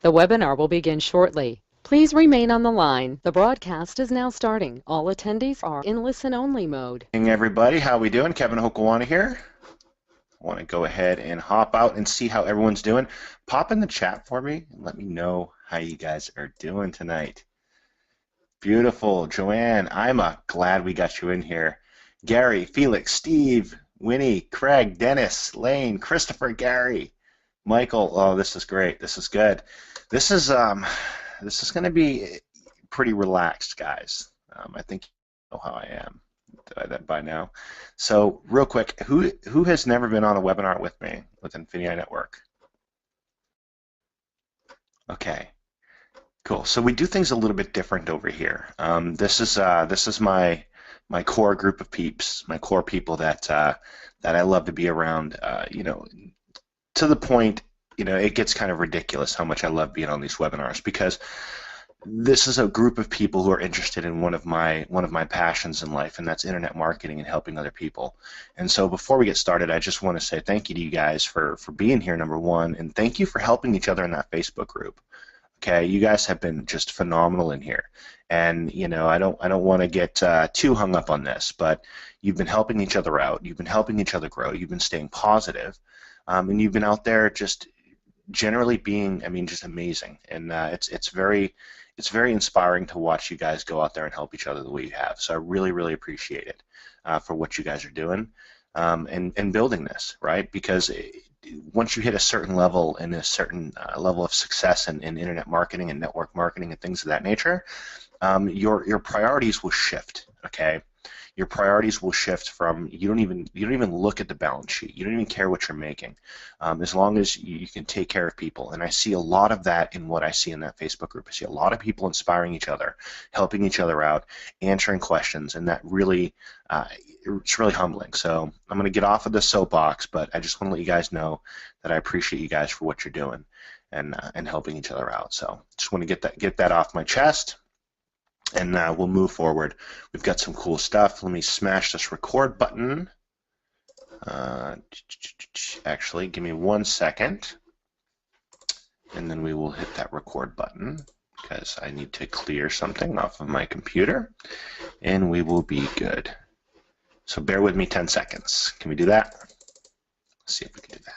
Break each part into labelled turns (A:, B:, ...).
A: The webinar will begin shortly. Please remain on the line. The broadcast is now starting. All attendees are in listen-only mode.
B: Hey everybody, how we doing? Kevin Hokoana here. I want to go ahead and hop out and see how everyone's doing. Pop in the chat for me and let me know how you guys are doing tonight. Beautiful. Joanne, I'm glad we got you in here. Gary, Felix, Steve, Winnie, Craig, Dennis, Lane, Christopher, Gary, Michael. Oh, this is great. This is good. This is going to be pretty relaxed, guys. I think you know how I am by now. So real quick, who has never been on a webinar with me with INFINii Network? Okay, cool. So we do things a little bit different over here. This is my core group of peeps, my core people that I love to be around. You know, to the point, you know, it gets kind of ridiculous how much I love being on these webinars because this is a group of people who are interested in one of my passions in life, and that's internet marketing and helping other people. And so before we get started, I just want to say thank you to you guys for being here, number one, and thank you for helping each other in that Facebook group. Okay, you guys have been just phenomenal in here, and you know I don't want to get too hung up on this, but you've been helping each other out, you've been helping each other grow, you've been staying positive, and you've been out there just generally being, I mean, just amazing, and it's very inspiring to watch you guys go out there and help each other the way you have. So I really appreciate it for what you guys are doing and building this, right? Because once you hit a certain level and a certain level of success in internet marketing and network marketing and things of that nature, your priorities will shift. Okay. Your priorities will shift from you don't even look at the balance sheet. You don't even care what you're making, as long as you can take care of people. And I see a lot of that in what I see in that Facebook group. I see a lot of people inspiring each other, helping each other out, answering questions, and that really it's really humbling. So I'm going to get off of the soapbox, but I just want to let you guys know that I appreciate you guys for what you're doing and helping each other out. So just want to get that off my chest. And we'll move forward. We've got some cool stuff. Let me smash this record button. Actually, give me 1 second, and then we will hit that record button because I need to clear something off of my computer, and we will be good. So bear with me 10 seconds. Can we do that? Let's see if we can do that.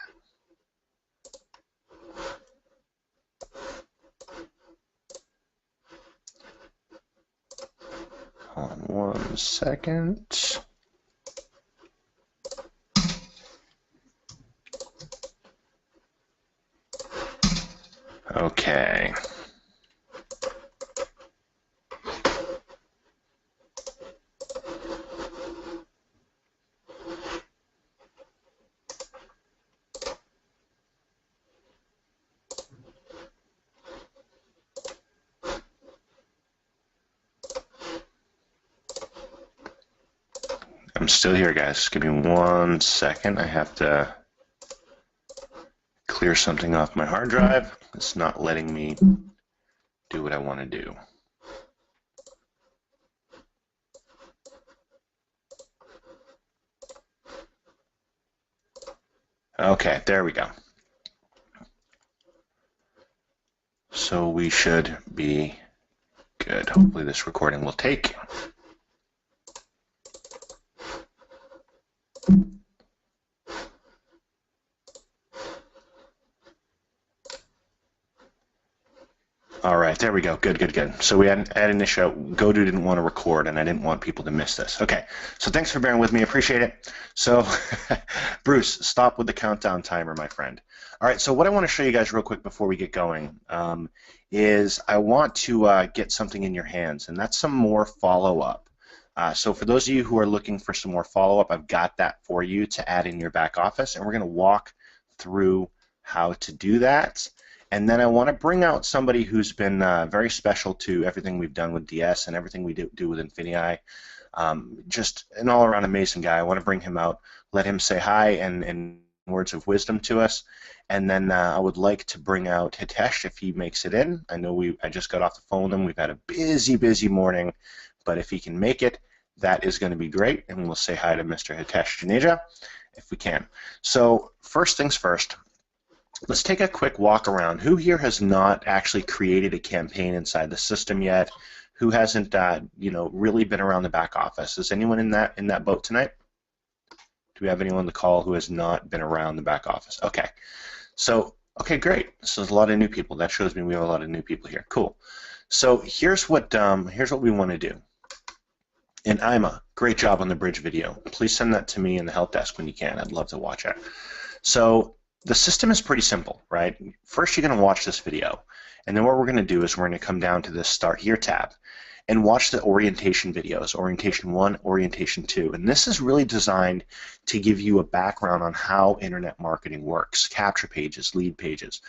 B: Hold on 1 second. Okay. I'm still here, guys. Give me 1 second. I have to clear something off my hard drive. It's not letting me do what I want to do. Okay, there we go. So we should be good. Hopefully this recording will take. All right, there we go. Good. So we had an issue. GoDo didn't want to record, and I didn't want people to miss this. Okay, so thanks for bearing with me. Appreciate it. So, Bruce, stop with the countdown timer, my friend. All right, so what I want to show you guys real quick before we get going is I want to get something in your hands, and that's some more follow-up. So for those of you who are looking for some more follow-up, I've got that for you to add in your back office, and we're going to walk through how to do that. And then I want to bring out somebody who's been very special to everything we've done with DS and everything we do with INFINii. Just an all-around amazing guy. I want to bring him out, let him say hi and words of wisdom to us. And then I would like to bring out Hitesh if he makes it in. I know I just got off the phone with him. We've had a busy morning, but if he can make it, that is going to be great. And we'll say hi to Mr. Hitesh Juneja if we can. So first things first. let's take a quick walk around. Who here has not actually created a campaign inside the system yet? Who hasn't, really been around the back office? Is anyone in that boat tonight? Do we have anyone on the call who has not been around the back office? Okay. So, okay, great. So there's a lot of new people. That shows me we have a lot of new people here. Cool. So here's what we want to do. And Ima, great job on the bridge video. Please send that to me in the help desk when you can. I'd love to watch it. So the system is pretty simple, right? First, you're going to watch this video. And then what we're going to do is we're going to come down to this Start Here tab and watch the orientation videos, Orientation 1, Orientation 2. And this is really designed to give you a background on how internet marketing works, capture pages, lead pages,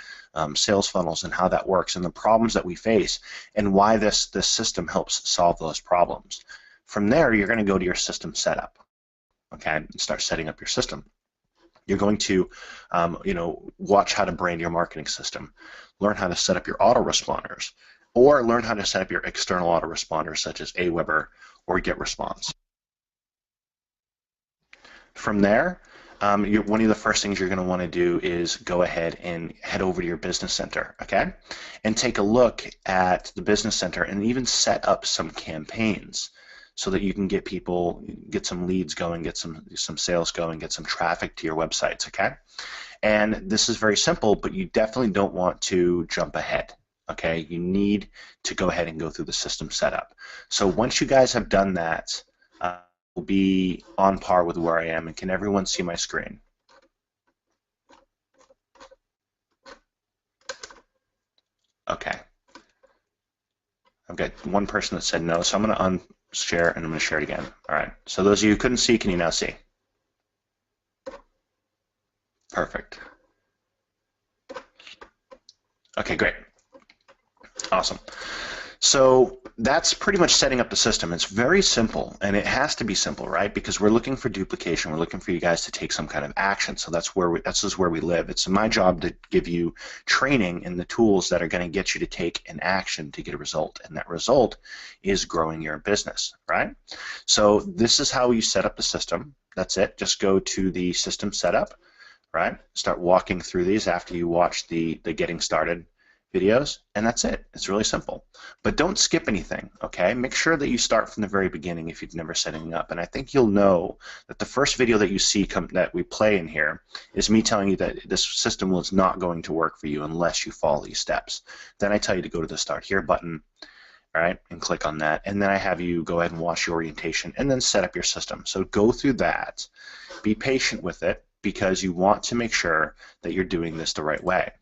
B: sales funnels, and how that works, and the problems that we face, and why this system helps solve those problems. From there, you're going to go to your system setup, okay, and start setting up your system. You're going to, watch how to brand your marketing system, learn how to set up your autoresponders, or learn how to set up your external autoresponders such as Aweber or GetResponse. From there, one of the first things you're going to want to do is go ahead and head over to your business center, okay, and take a look at the business center and even set up some campaigns so that you can get some leads going, get some sales going, get some traffic to your websites, okay? And this is very simple, but you definitely don't want to jump ahead. Okay, you need to go ahead and go through the system setup. So once you guys have done that, we'll be on par with where I am. And can everyone see my screen? Okay. I've got one person that said no, so I'm going to unshare and I'm going to share it again. All right. So those of you who couldn't see, can you now see? Perfect. Okay, great. Awesome. So that's pretty much setting up the system. It's very simple, and it has to be simple, right? Because we're looking for duplication. We're looking for you guys to take some kind of action. So that's just where we live. It's my job to give you training in the tools that are going to get you to take an action to get a result, and that result is growing your business, right? So this is how you set up the system. That's it. Just go to the system setup, right? Start walking through these after you watch the getting started videos, and that's it. It's really simple. But don't skip anything, okay? Make sure that you start from the very beginning if you've never set anything up. And I think you'll know that the first video that you see that we play in here is me telling you that this system is not going to work for you unless you follow these steps. Then I tell you to go to the Start Here button, all right, and click on that. And then I have you go ahead and watch your orientation and then set up your system. So go through that. Be patient with it because you want to make sure that you're doing this the right way.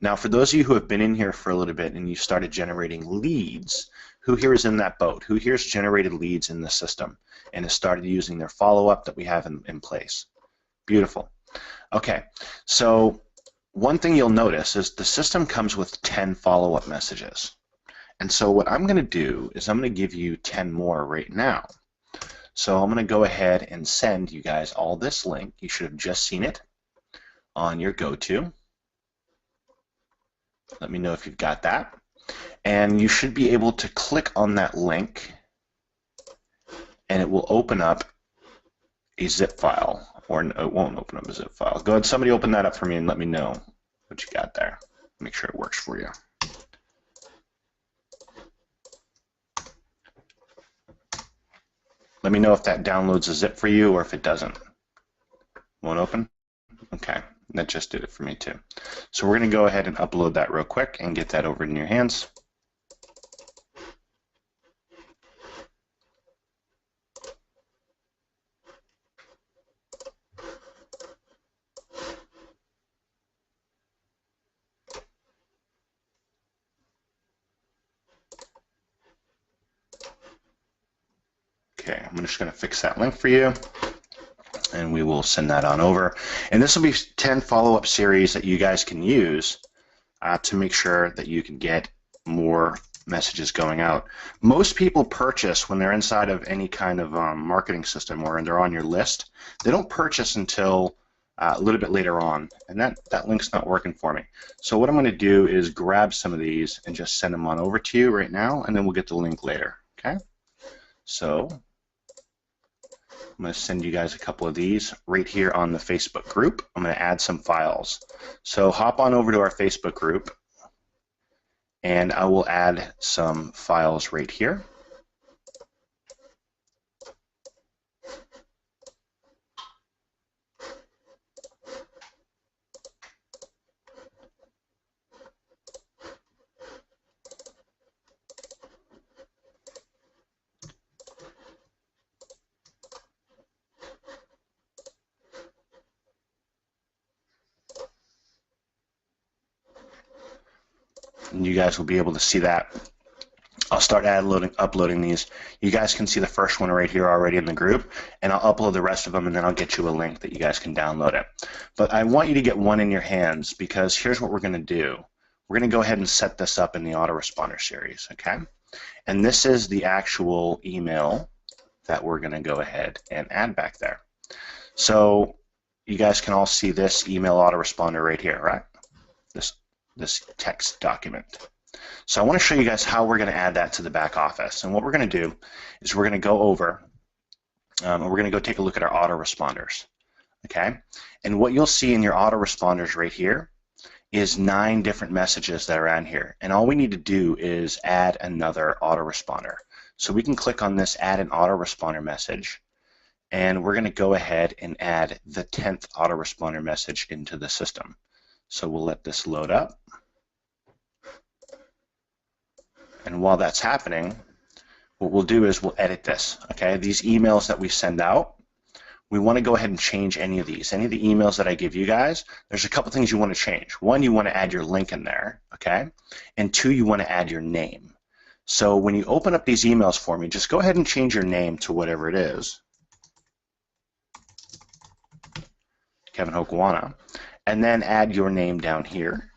B: Now, for those of you who have been in here for a little bit and you started generating leads, who here is in that boat? Who here has generated leads in the system and has started using their follow-up that we have in place? Beautiful. Okay, so one thing you'll notice is the system comes with 10 follow-up messages. And so what I'm going to do is I'm going to give you 10 more right now. So I'm going to go ahead and send you guys all this link. You should have just seen it on your go-to. Let me know if you've got that. And you should be able to click on that link and it will open up a zip file, or it won't open up a zip file. Go ahead, somebody open that up for me and let me know what you got there. Make sure it works for you. Let me know if that downloads a zip for you or if it doesn't. Won't open? Okay. That just did it for me too. So we're going to go ahead and upload that real quick and get that over in your hands. Okay, I'm just going to fix that link for you. And we will send that on over. And this will be 10 follow-up series that you guys can use to make sure that you can get more messages going out. Most people purchase when they're inside of any kind of marketing system or they're on your list. They don't purchase until a little bit later on, and that link's not working for me. So what I'm going to do is grab some of these and just send them on over to you right now, and then we'll get the link later. Okay? So I'm going to send you guys a couple of these right here on the Facebook group. I'm going to add some files. So hop on over to our Facebook group, and I will add some files right here. And you guys will be able to see that. I'll start uploading these. You guys can see the first one right here already in the group, and I'll upload the rest of them, and then I'll get you a link that you guys can download it. But I want you to get one in your hands, because here's what we're going to do. We're going to go ahead and set this up in the autoresponder series, okay? And this is the actual email that we're going to go ahead and add back there. So you guys can all see this email autoresponder right here, right? This text document. So I want to show you guys how we're going to add that to the back office. And what we're going to do is we're going to go over and we're going to go take a look at our autoresponders. Okay? And what you'll see in your autoresponders right here is 9 different messages that are on here. And all we need to do is add another autoresponder. So we can click on this add an autoresponder message, and we're going to go ahead and add the 10th autoresponder message into the system. So we'll let this load up. And while that's happening, what we'll do is we'll edit this. Okay, these emails that we send out, we want to go ahead and change any of these. Any of the emails that I give you guys, there's a couple things you want to change. One, you want to add your link in there, okay? And 2, you want to add your name. So when you open up these emails for me, just go ahead and change your name to whatever it is. Kevin Hokoana. And then add your name down here.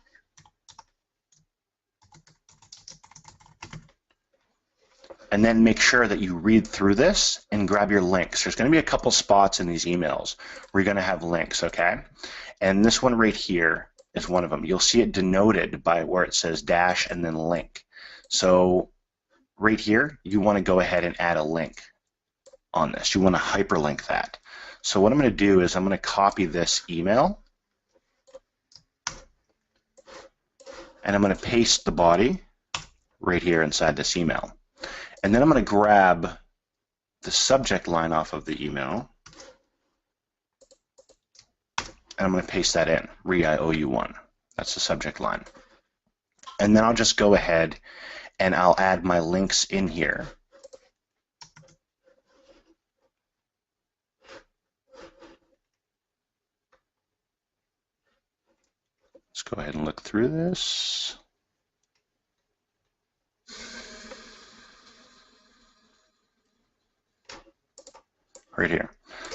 B: And then make sure that you read through this and grab your links. There's going to be a couple spots in these emails where you're going to have links, okay? And this one right here is one of them. You'll see it denoted by where it says dash and then link. So right here, you want to go ahead and add a link on this. You want to hyperlink that. So what I'm going to do is I'm going to copy this email, and I'm going to paste the body right here inside this email. And then I'm going to grab the subject line off of the email, and I'm going to paste that in, REIOU1. That's the subject line. And then I'll just go ahead and I'll add my links in here. Let's go ahead and look through this. Right here.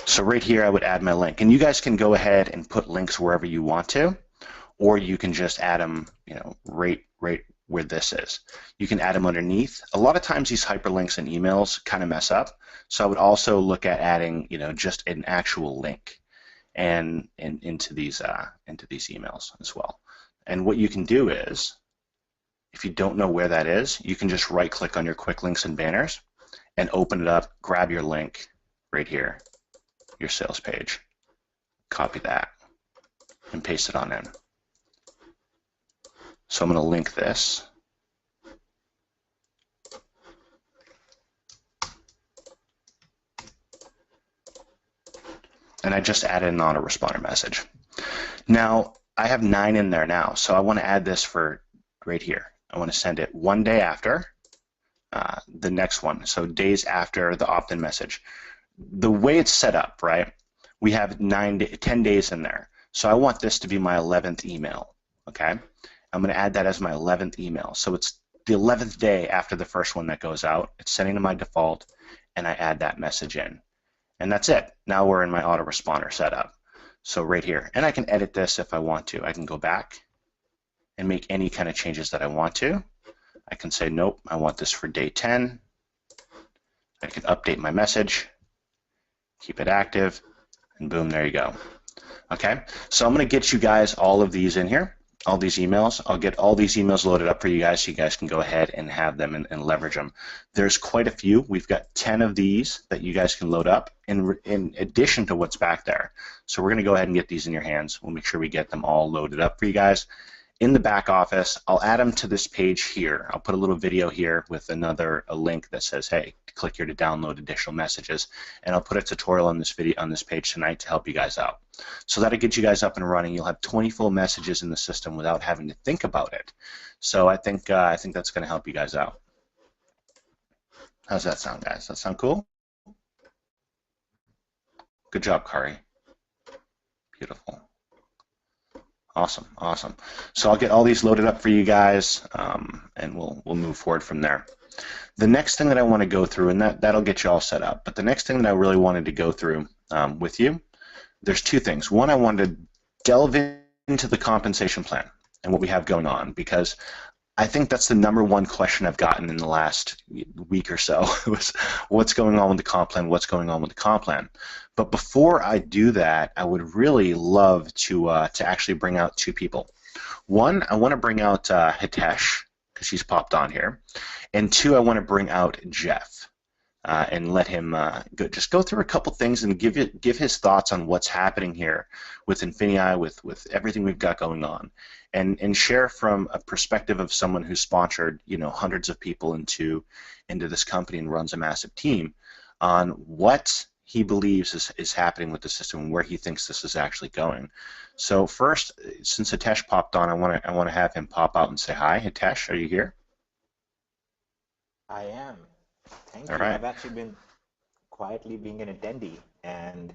B: So right here I would add my link, and you guys can go ahead and put links wherever you want to, or you can just add them, you know, right where this is. You can add them underneath. A lot of times these hyperlinks in emails kind of mess up, so I would also look at adding, you know, just an actual link and into these emails as well. And what you can do is, if you don't know where that is, you can just right click on your quick links and banners and open it up, grab your link right here, your sales page, copy that and paste it on in. So I'm going to link this. And I just added an autoresponder message. Now I have 9 in there now, so I want to add this for right here. I want to send it 1 day after the next one, so days after the opt-in message. The way it's set up, right, we have 10 days in there. So I want this to be my 11th email, okay? I'm going to add that as my 11th email. So it's the 11th day after the first one that goes out. It's setting to my default, and I add that message in. And that's it. Now we're in my autoresponder setup. So right here. And I can edit this if I want to. I can go back and make any kind of changes that I want to. I can say, nope, I want this for day 10. I can update my message, keep it active, and boom, there you go. Okay, so I'm going to get you guys all of these in here. all these emails. I'll get all these emails loaded up for you guys so you guys can go ahead and have them and leverage them. There's quite a few. We've got 10 of these that you guys can load up in addition to what's back there. So we're going to go ahead and get these in your hands. We'll make sure we get them all loaded up for you guys. In the back office, I'll add them to this page here. I'll put a little video here with a link that says, hey, click here to download additional messages, and I'll put a tutorial on this page tonight to help you guys out. So that'll get you guys up and running. You'll have 20 full messages in the system without having to think about it. So I think that's going to help you guys out. How's that sound, guys? Does that sound cool? Good job, Kari. Beautiful. Awesome, awesome. So I'll get all these loaded up for you guys, and we'll move forward from there. The next thing that I want to go through, and that'll get you all set up, but the next thing that I really wanted to go through with you, there's two things. One, I wanted to delve into the compensation plan and what we have going on, because I think that's the #1 question I've gotten in the last week or so was what's going on with the comp plan, what's going on with the comp plan. But before I do that, I would really love to actually bring out two people. One, I want to bring out Hitesh, because he's popped on here. And two, I want to bring out Jeff and let him just go through a couple things and give his thoughts on what's happening here with INFINii, with everything we've got going on, and share from a perspective of someone who's sponsored hundreds of people into this company and runs a massive team on what he believes is happening with the system and where he thinks this is actually going. So first, since Hitesh popped on, I want to have him pop out and say hi. Hitesh, are you here?
C: I am. Thank
B: All
C: you.
B: right.
C: I've actually been quietly being an attendee and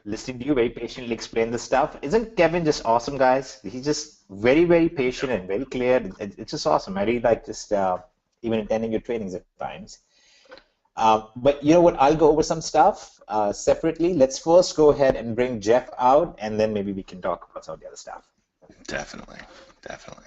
C: listening to you very patiently explain the stuff. Isn't Kevin just awesome, guys? He's just very, very patient and very clear. It's just awesome. I really like just even attending your trainings at times. But you know what? I'll go over some stuff separately. Let's first go ahead and bring Jeff out, and then maybe we can talk about some of the other stuff.
B: Definitely, definitely.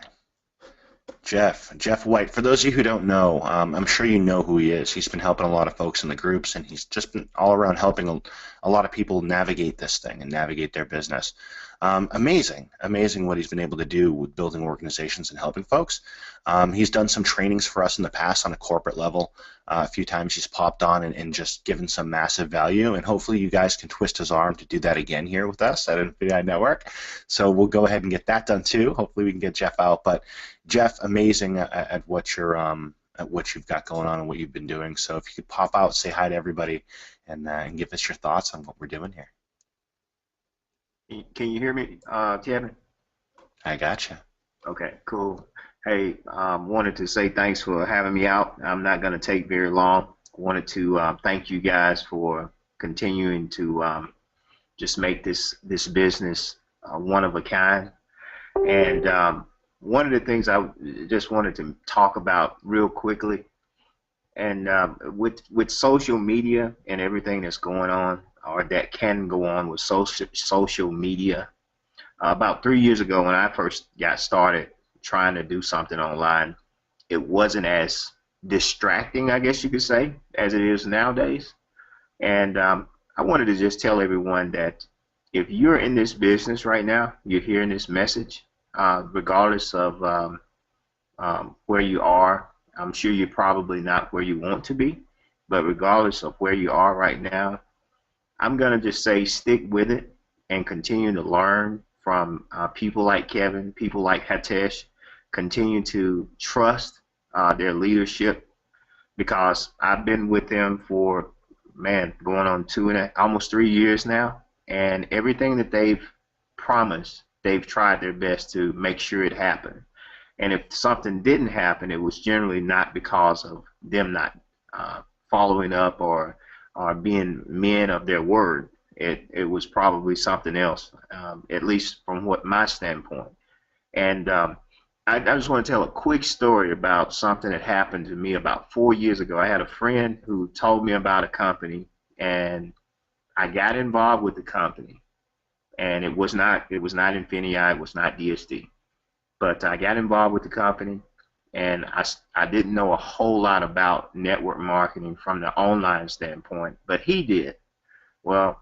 B: Jeff White, for those of you who don't know, I'm sure you know who he is. He's been helping a lot of folks in the groups, and he's just been all around helping a lot of people navigate this thing and navigate their business. Amazing what he's been able to do with building organizations and helping folks. He's done some trainings for us in the past on a corporate level. A few times he's popped on and just given some massive value, and hopefully you guys can twist his arm to do that again here with us at INFINii Network. So we'll go ahead and get that done too. Hopefully we can get Jeff out. But Jeff, amazing at what you've got going on and what you've been doing. So if you could pop out, say hi to everybody, and give us your thoughts on what we're doing here.
D: Can you hear me, Kevin?
B: I gotcha.
D: Okay, cool. Hey, wanted to say thanks for having me out. I'm not going to take very long. Wanted to thank you guys for continuing to just make this business one of a kind. And one of the things I just wanted to talk about real quickly, and with social media and everything that's going on, or that can go on with social media. About 3 years ago, when I first got started trying to do something online, it wasn't as distracting, I guess you could say, as it is nowadays. And I wanted to just tell everyone that if you're in this business right now, you're hearing this message, regardless of where you are, I'm sure you're probably not where you want to be, but regardless of where you are right now, I'm going to just say stick with it and continue to learn from people like Kevin, people like Hitesh. Continue to trust their leadership, because I've been with them for, man, going on almost 3 years now, and everything that they've promised, they've tried their best to make sure it happened. And if something didn't happen, it was generally not because of them not following up or being men of their word. It was probably something else, at least from my standpoint. And I just want to tell a quick story about something that happened to me about 4 years ago. I had a friend who told me about a company, and I got involved with the company. And it was not INFINii, it was not DSD. But I got involved with the company, and I didn't know a whole lot about network marketing from the online standpoint, but he did. Well,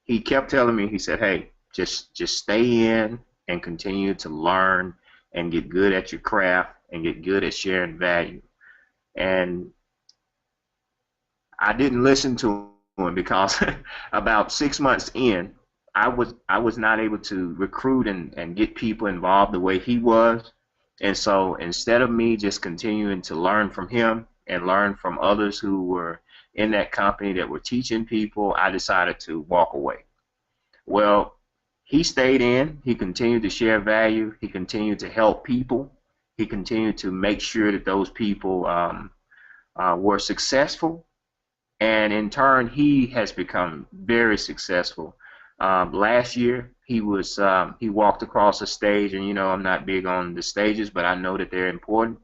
D: he kept telling me, he said, hey, just stay in and continue to learn and get good at your craft and get good at sharing value. And I didn't listen to him because about 6 months in, I was not able to recruit and get people involved the way he was. And so instead of me just continuing to learn from him and learn from others who were in that company that were teaching people, I decided to walk away. Well, he stayed in. He continued to share value. He continued to help people. He continued to make sure that those people were successful. And in turn, he has become very successful. Last year, he walked across a stage, and you know I'm not big on the stages, but I know that they're important.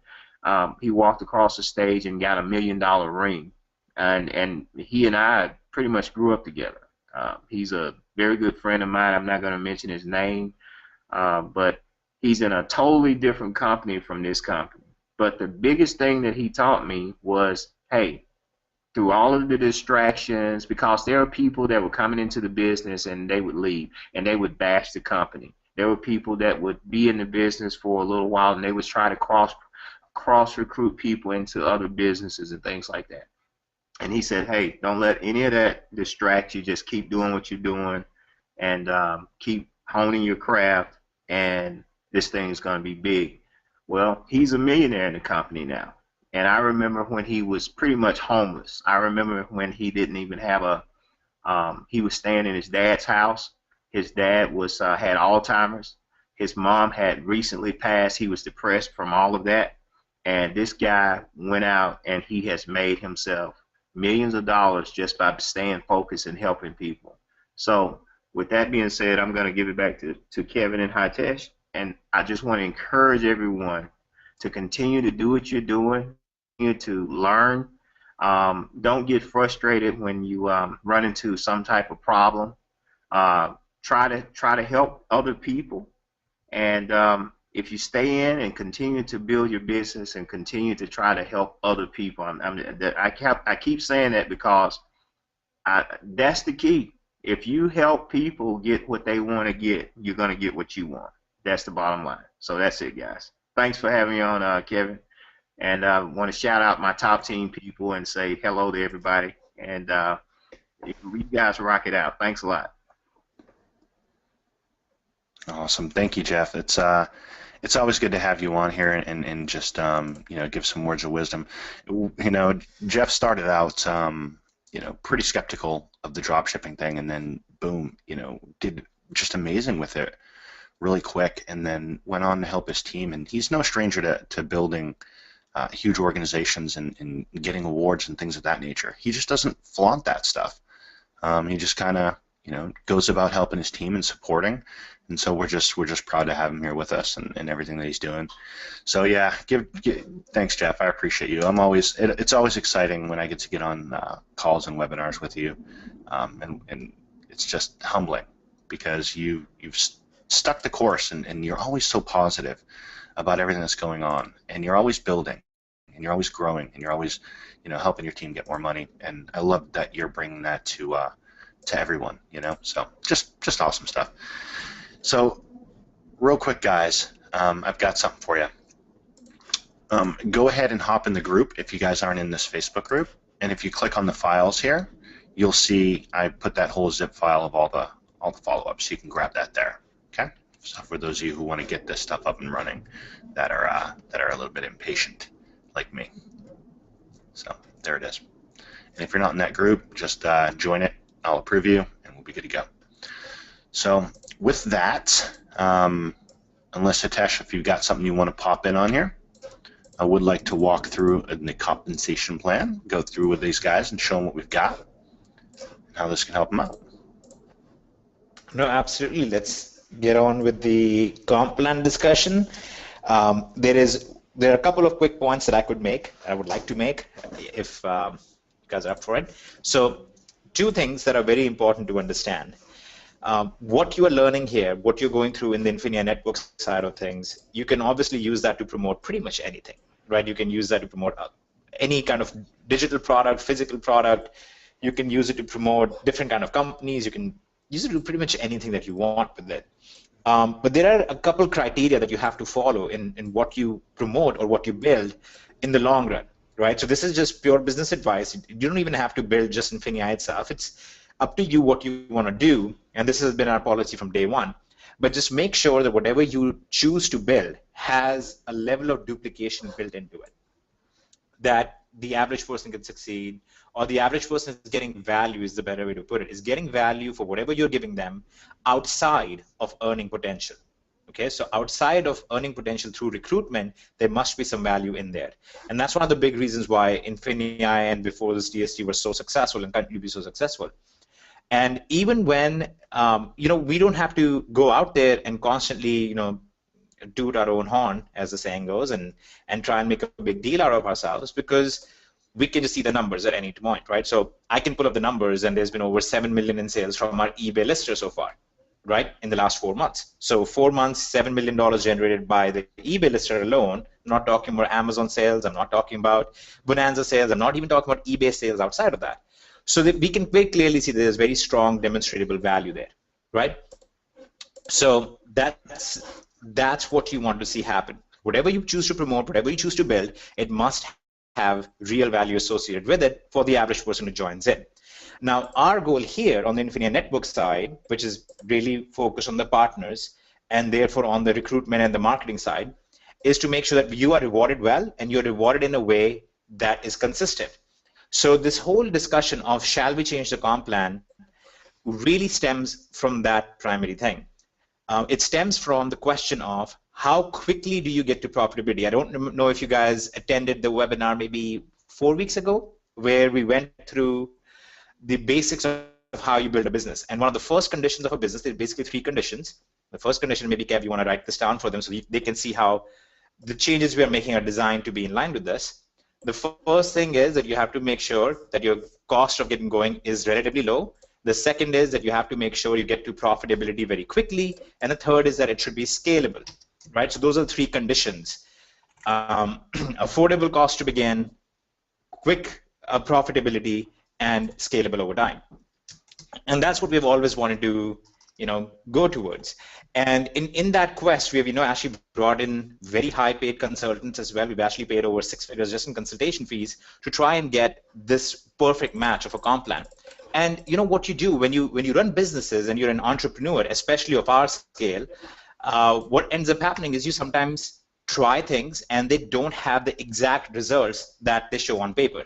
D: He walked across the stage and got $1 million ring, and he and I pretty much grew up together. He's a very good friend of mine. I'm not going to mention his name, but he's in a totally different company from this company. But the biggest thing that he taught me was, hey, through all of the distractions, because there are people that were coming into the business and they would leave and they would bash the company. There were people that would be in the business for a little while and they would try to cross recruit people into other businesses and things like that. And he said, hey, don't let any of that distract you. Just keep doing what you're doing and keep honing your craft, and this thing is going to be big. Well, he's a millionaire in the company now. And I remember when he was pretty much homeless. I remember when he didn't even have he was staying in his dad's house. His dad had Alzheimer's. His mom had recently passed. He was depressed from all of that. And this guy went out and he has made himself millions of dollars just by staying focused and helping people. So with that being said, I'm going to give it back to Kevin and Hitesh. And I just want to encourage everyone to continue to do what you're doing, continue to learn. Don't get frustrated when you run into some type of problem. Try to help other people, and if you stay in and continue to build your business and continue to try to help other people, I keep saying that because that's the key. If you help people get what they want to get, you're going to get what you want. That's the bottom line. So that's it, guys. Thanks for having me on, Kevin. And I want to shout out my top team people and say hello to everybody. And you guys rock it out. Thanks a lot.
B: Awesome. Thank you, Jeff. It's always good to have you on here and just give some words of wisdom. Jeff started out pretty skeptical of the drop shipping thing, and then boom, did just amazing with it really quick, and then went on to help his team. And he's no stranger to building huge organizations and getting awards and things of that nature. He just doesn't flaunt that stuff. He just kind of goes about helping his team and supporting. And so we're just proud to have him here with us and everything that he's doing. So yeah, thanks, Jeff. I appreciate you. It's always exciting when I get to get on calls and webinars with you, and it's just humbling because you've stuck the course and you're always so positive about everything that's going on, and you're always building, and you're always growing, and you're always helping your team get more money. And I love that you're bringing that to everyone. So just awesome stuff. So, real quick, guys, I've got something for you. Go ahead and hop in the group if you guys aren't in this Facebook group, and if you click on the files here, you'll see I put that whole zip file of all the follow-ups. So you can grab that there. Okay. So for those of you who want to get this stuff up and running, that are a little bit impatient, like me. So there it is. And if you're not in that group, just join it. I'll approve you, and we'll be good to go. So with that, unless Hitesh, if you've got something you want to pop in on here, I would like to walk through the compensation plan, go through with these guys and show them what we've got and how this can help them out.
C: No, absolutely. Let's get on with the comp plan discussion. There are a couple of quick points that I would like to make, if you guys are up for it. So, two things that are very important to understand. What you are learning here, what you're going through in the INFINii network side of things, you can obviously use that to promote pretty much anything, right? You can use that to promote any kind of digital product, physical product. You can use it to promote different kind of companies. You can use it to do pretty much anything that you want with it. But there are a couple criteria that you have to follow in what you promote or what you build in the long run, right? So this is just pure business advice. You don't even have to build just INFINii itself. It's up to you what you want to do, and this has been our policy from day one. But just make sure that whatever you choose to build has a level of duplication built into it, that the average person can succeed, or the average person is getting value is the better way to put it, is getting value for whatever you're giving them outside of earning potential. Okay, so outside of earning potential through recruitment, there must be some value in there. And that's one of the big reasons why INFINii and before this DST were so successful and continue to be so successful. And even when, we don't have to go out there and constantly, toot our own horn, as the saying goes, and try and make a big deal out of ourselves, because we can just see the numbers at any point, right? So I can pull up the numbers, and there's been over 7 million in sales from our eBay lister so far, right, in the last 4 months. So 4 months, $7 million generated by the eBay lister alone. I'm not talking about Amazon sales. I'm not talking about Bonanza sales. I'm not even talking about eBay sales outside of that. So that we can very clearly see there's very strong demonstrable value there, right? So that's what you want to see happen. Whatever you choose to promote, whatever you choose to build, it must have real value associated with it for the average person who joins in. Now, our goal here on the INFINii network side, which is really focused on the partners and therefore on the recruitment and the marketing side, is to make sure that you are rewarded well and you're rewarded in a way that is consistent. So this whole discussion of shall we change the comp plan really stems from that primary thing. It stems from the question of how quickly do you get to profitability. I don't know if you guys attended the webinar maybe 4 weeks ago, where we went through the basics of how you build a business. And one of the first conditions of a business, there's basically 3 conditions. The first condition, maybe Kev, you want to write this down for them so they can see how the changes we are making are designed to be in line with this. The first thing is that you have to make sure that your cost of getting going is relatively low. The second is that you have to make sure you get to profitability very quickly. And the third is that it should be scalable, right? So those are the 3 conditions. Affordable cost to begin, quick profitability, and scalable over time. And that's what we've always wanted to go towards. And in that quest, we have actually brought in very high-paid consultants as well. We've actually paid over 6 figures just in consultation fees to try and get this perfect match of a comp plan. And what you do when you run businesses and you're an entrepreneur, especially of our scale, what ends up happening is you sometimes try things and they don't have the exact results that they show on paper.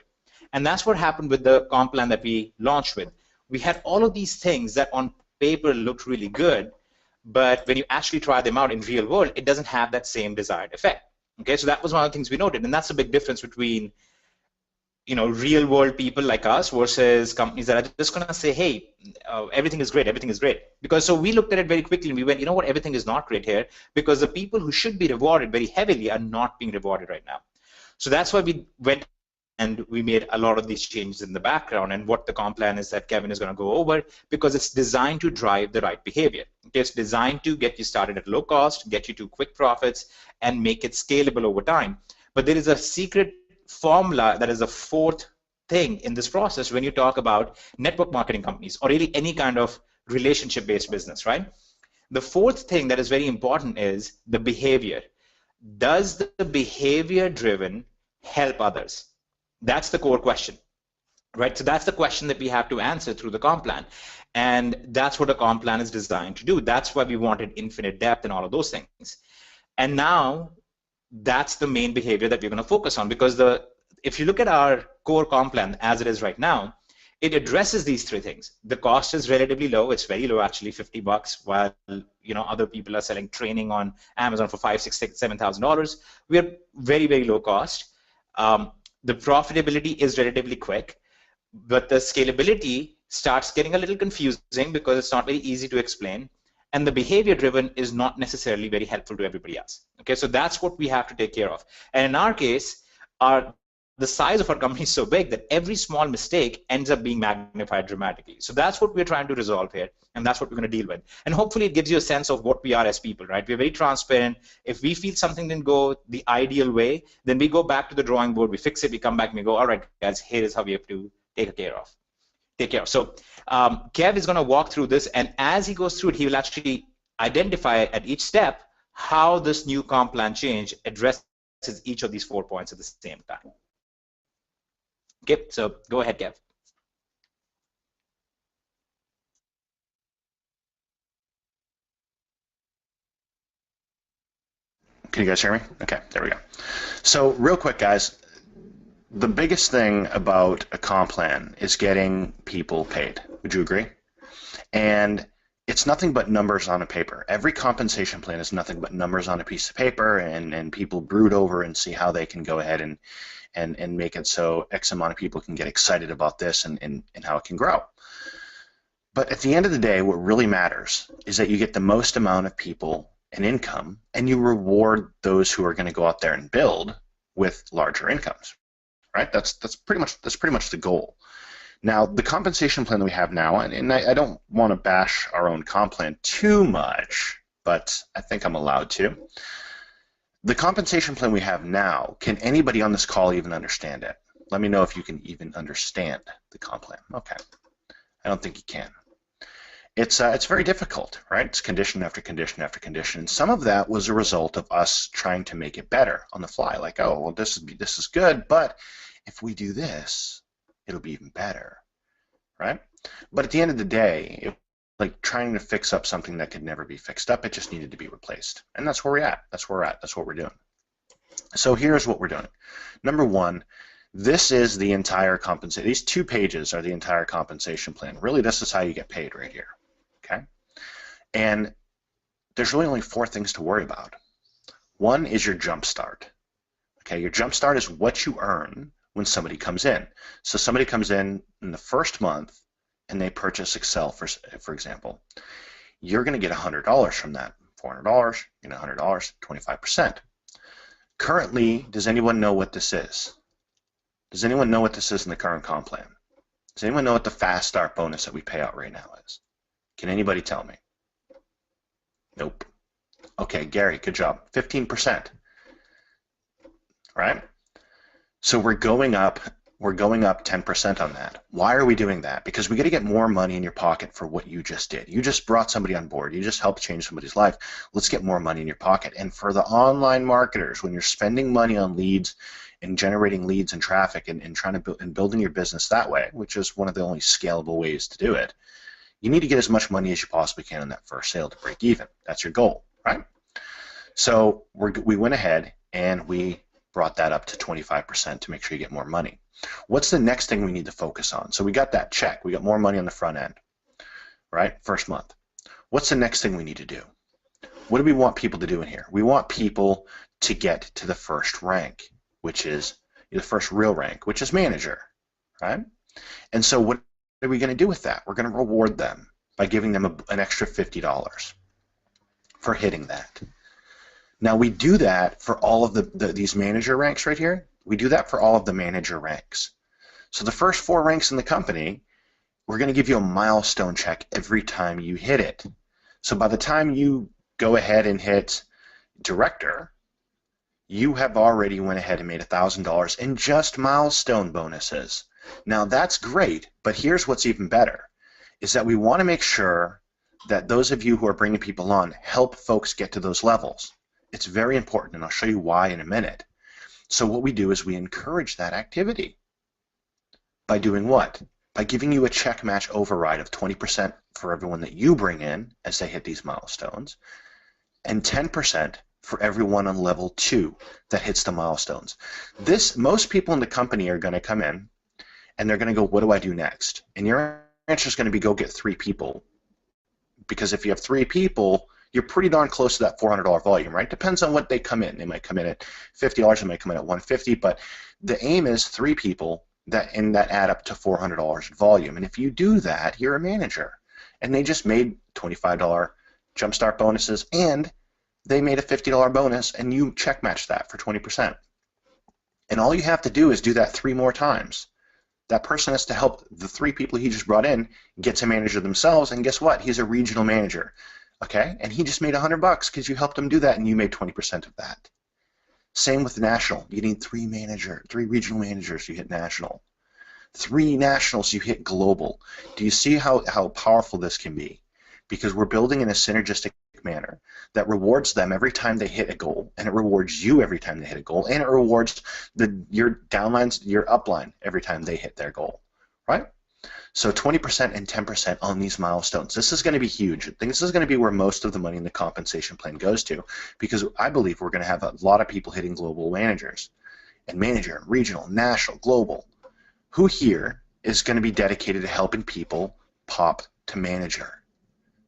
C: And that's what happened with the comp plan that we launched with. We had all of these things that on paper looked really good, but when you actually try them out in real world, it doesn't have that same desired effect. Okay, so that was one of the things we noted, and that's a big difference between real world people like us versus companies that are just going to say, hey, everything is great, everything is great. Because so we looked at it very quickly and we went, what, everything is not great here, because the people who should be rewarded very heavily are not being rewarded right now. So that's why we went and we made a lot of these changes in the background, and what the comp plan is that Kevin is going to go over, because it's designed to drive the right behavior. Okay, it's designed to get you started at low cost, get you to quick profits, and make it scalable over time. But there is a secret formula that is a 4th thing in this process when you talk about network marketing companies or really any kind of relationship-based business, right? The 4th thing that is very important is the behavior. Does the behavior-driven help others? That's the core question, right? So that's the question that we have to answer through the comp plan. And that's what a comp plan is designed to do. That's why we wanted infinite depth and all of those things. And now that's the main behavior that we're going to focus on, because if you look at our core comp plan as it is right now, it addresses these 3 things. The cost is relatively low. It's very low, actually, $50, while other people are selling training on Amazon for $5,000, $6,000, $7,000. We are very, very low cost. The profitability is relatively quick, but the scalability starts getting a little confusing because it's not very easy to explain, and the behavior-driven is not necessarily very helpful to everybody else. Okay, so that's what we have to take care of. And in our case, the size of our company is so big that every small mistake ends up being magnified dramatically. So that's what we're trying to resolve here, and that's what we're going to deal with. And hopefully it gives you a sense of what we are as people, right? We're very transparent. If we feel something didn't go the ideal way, then we go back to the drawing board, we fix it, we come back and we go, all right, guys, here is how we have to take care of. So Kev is going to walk through this, and as he goes through it, he will actually identify at each step how this new comp plan change addresses each of these 4 points at the same time. Okay, so go ahead, Kev.
B: Can you guys hear me? Okay, there we go. So real quick, guys, the biggest thing about a comp plan is getting people paid. Would you agree? And it's nothing but numbers on a paper. Every compensation plan is nothing but numbers on a piece of paper, and people brood over and see how they can go ahead and make it so X amount of people can get excited about this and how it can grow. But at the end of the day, what really matters is that you get the most amount of people and income, and you reward those who are going to go out there and build with larger incomes, right? That's pretty much the goal. Now, the compensation plan that we have now, and I don't want to bash our own comp plan too much, but I think I'm allowed to. The compensation plan we have now, can anybody on this call even understand it? Let me know if you can even understand the comp plan. Okay, I don't think you can. It's very difficult, right? It's condition after condition after condition. And some of that was a result of us trying to make it better on the fly. Like, oh, well, this is good, but if we do this, it'll be even better, right? But at the end of the day, like trying to fix up something that could never be fixed up, it just needed to be replaced. And that's where we're at. That's where we're at. That's what we're doing. So here's what we're doing. Number one, this is the entire compensation. These 2 pages are the entire compensation plan. Really, this is how you get paid right here. Okay, and there's really only 4 things to worry about. One is your jump start. Okay, your jump start is what you earn when somebody comes in. So somebody comes in the first month and they purchase Excel, for example. You're going to get $100 from that. $400, you know, $100, 25%. Currently, does anyone know what this is? Does anyone know what this is in the current comp plan? Does anyone know what the fast start bonus that we pay out right now is? Can anybody tell me? Nope. Okay, Gary, good job. 15%. Right? So we're going up 10% on that. Why are we doing that? Because we got to get more money in your pocket for what you just did. You just brought somebody on board. You just helped change somebody's life. Let's get more money in your pocket. And for the online marketers, when you're spending money on leads and generating leads and traffic and trying to build and building your business that way, which is one of the only scalable ways to do it, you need to get as much money as you possibly can on that first sale to break even. That's your goal, right? So we went ahead and we brought that up to 25% to make sure you get more money. What's the next thing we need to focus on? So we got that check. We got more money on the front end, right? First month. What's the next thing we need to do? What do we want people to do in here? We want people to get to the first rank, which is the first real rank, which is manager, right? And so what are we going to do with that? We're going to reward them by giving them an extra $50 for hitting that. Now we do that for all of these manager ranks right here. We do that for all of the manager ranks. So the first 4 ranks in the company, we're going to give you a milestone check every time you hit it. So by the time you go ahead and hit director, you have already went ahead and made $1,000 in just milestone bonuses. Now that's great, but here's what's even better, is that we want to make sure that those of you who are bringing people on help folks get to those levels. It's very important, and I'll show you why in a minute. So what we do is we encourage that activity. By doing what? By giving you a check match override of 20% for everyone that you bring in as they hit these milestones, and 10% for everyone on level 2 that hits the milestones. Most people in the company are going to come in and they're going to go, what do I do next? And your answer is going to be, go get 3 people. Because if you have 3 people, you're pretty darn close to that $400 volume, right? Depends on what they come in. They might come in at $50, they might come in at $150, but the aim is 3 people that add up to $400 in volume. And if you do that, you're a manager. And they just made $25 jumpstart bonuses, and they made a $50 bonus, and you check match that for 20%. And all you have to do is do that 3 more times. That person has to help the 3 people he just brought in get to manager themselves, and guess what? He's a regional manager, okay? And he just made $100 because you helped him do that, and you made 20% of that. Same with national. You need 3 regional managers, you hit national. 3 nationals, you hit global. Do you see how powerful this can be? Because we're building in a synergistic manner that rewards them every time they hit a goal, and it rewards you every time they hit a goal, and it rewards your downlines, your upline every time they hit their goal, right? So 20% and 10% on these milestones. This is going to be huge. I think this is going to be where most of the money in the compensation plan goes to, because I believe we're going to have a lot of people hitting global managers, and manager, regional, national, global. Who here is going to be dedicated to helping people pop to manager?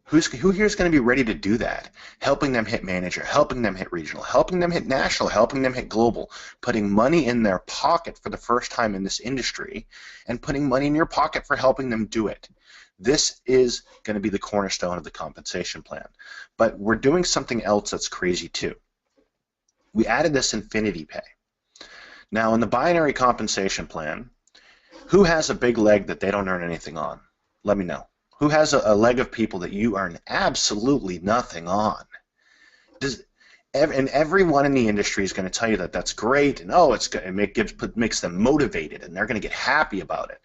B: Who here is going to be ready to do that? Helping them hit manager, helping them hit regional, helping them hit national, helping them hit global, putting money in their pocket for the first time in this industry, and putting money in your pocket for helping them do it. This is going to be the cornerstone of the compensation plan. But we're doing something else that's crazy too. We added this INFINii pay. Now in the binary compensation plan, who has a big leg that they don't earn anything on? Let me know. Who has a leg of people that you earn absolutely nothing on? And everyone in the industry is going to tell you that that's great, and oh, it makes them motivated, and they're going to get happy about it.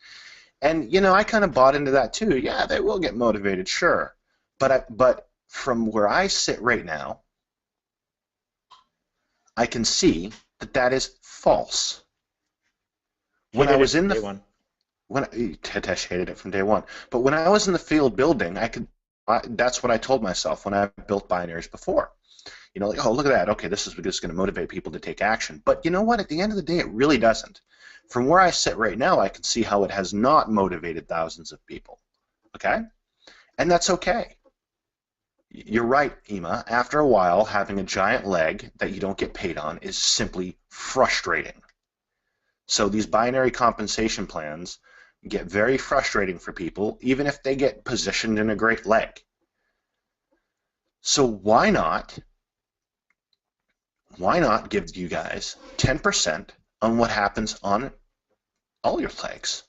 B: And you know, I kind of bought into that too. Yeah, they will get motivated, sure. But from where I sit right now, I can see that that is false. When I was in the Hitesh hated it from day one. But when I was in the field building, that's what I told myself when I built binaries before. You know, like, oh, look at that. Okay, this is going to motivate people to take action. But you know what? At the end of the day, it really doesn't. From where I sit right now, I can see how it has not motivated thousands of people. Okay? And that's okay. You're right, Ema. After a while, having a giant leg that you don't get paid on is simply frustrating. So these binary compensation plans get very frustrating for people, even if they get positioned in a great leg. So why not give you guys 10% on what happens on all your legs?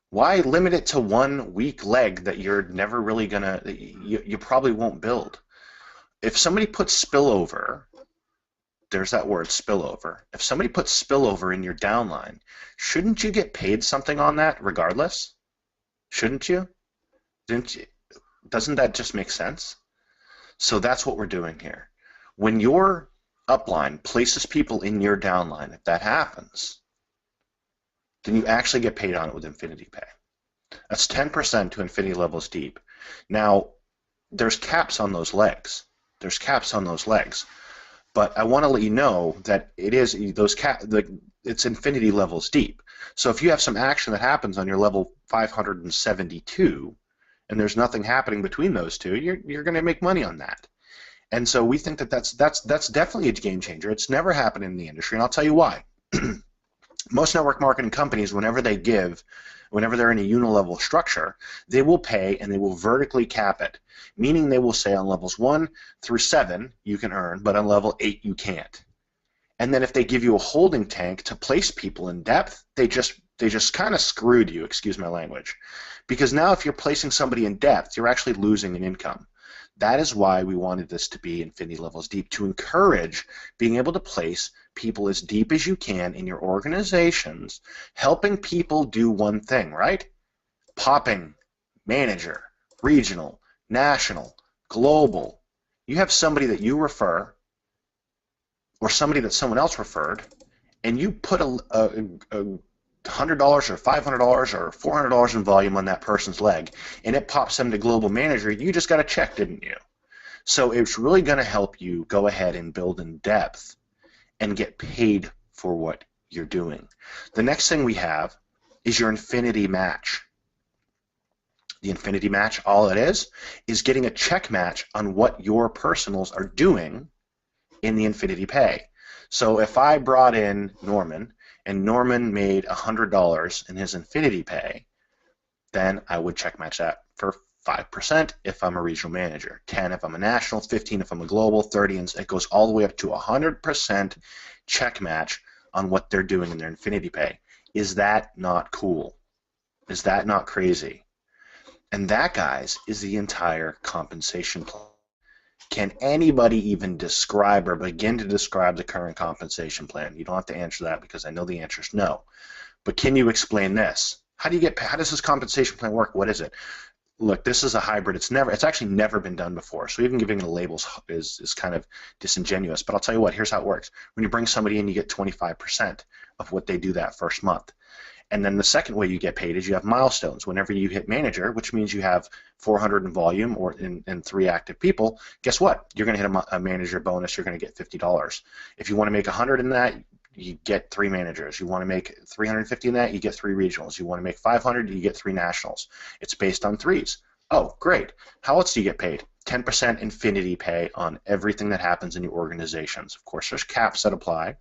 B: Why limit it to 1 weak leg that you're never really gonna, you probably won't build? If somebody puts spillover, there's that word, spillover. If somebody puts spillover in your downline, shouldn't you get paid something on that regardless? Shouldn't you? Doesn't that just make sense? So that's what we're doing here. When your upline places people in your downline, if that happens, then you actually get paid on it with INFINii pay. That's 10% to INFINii levels deep. Now, there's caps on those legs. There's caps on those legs. But I want to let you know that it is it's INFINii levels deep. So if you have some action that happens on your level 572, and there's nothing happening between those two, you're going to make money on that. And so we think that that's definitely a game changer. It's never happened in the industry, and I'll tell you why. Most network marketing companies, whenever they're in a unilevel structure, they will pay and they will vertically cap it, meaning they will say on levels 1 through 7 you can earn, but on level 8 you can't. And then if they give you a holding tank to place people in depth, they just kind of screwed you, excuse my language. Because now if you're placing somebody in depth, you're actually losing an income. That is why we wanted this to be INFINii levels deep, to encourage being able to place people as deep as you can in your organizations, helping people do one thing, right? Popping, manager, regional, national, global. You have somebody that you refer, or somebody that someone else referred, and you put a $100 or $500 or $400 in volume on that person's leg, and it pops them to global manager, you just got a check, didn't you? So it's really going to help you go ahead and build in depth and get paid for what you're doing. The next thing we have is your INFINii match. The INFINii match, all it is getting a check match on what your personals are doing in the INFINii pay. So if I brought in Norman, and Norman made $100 in his INFINii pay, then I would check match that for 5% if I'm a regional manager, 10 if I'm a national, 15 if I'm a global, 30, and it goes all the way up to 100% check match on what they're doing in their INFINii pay. Is that not cool? Is that not crazy? And that, guys, is the entire compensation plan. Can anybody even describe or begin to describe the current compensation plan? You don't have to answer that because I know the answer is no. But can you explain this? How does this compensation plan work? What is it? look, this is a hybrid. It's actually never been done before. So even giving it a label is kind of disingenuous. But I'll tell you what, here's how it works. When you bring somebody in, you get 25% of what they do that first month. And then the second way you get paid is you have milestones. Whenever you hit manager, which means you have 400 in volume or in 3 active people, guess what? You're going to hit a manager bonus. You're going to get $50. If you want to make 100 in that, you get 3 managers. You want to make 350 in that, you get 3 regionals. You want to make 500, you get 3 nationals. It's based on threes. Oh, great. How else do you get paid? 10% INFINii pay on everything that happens in your organizations. Of course, there's caps that apply,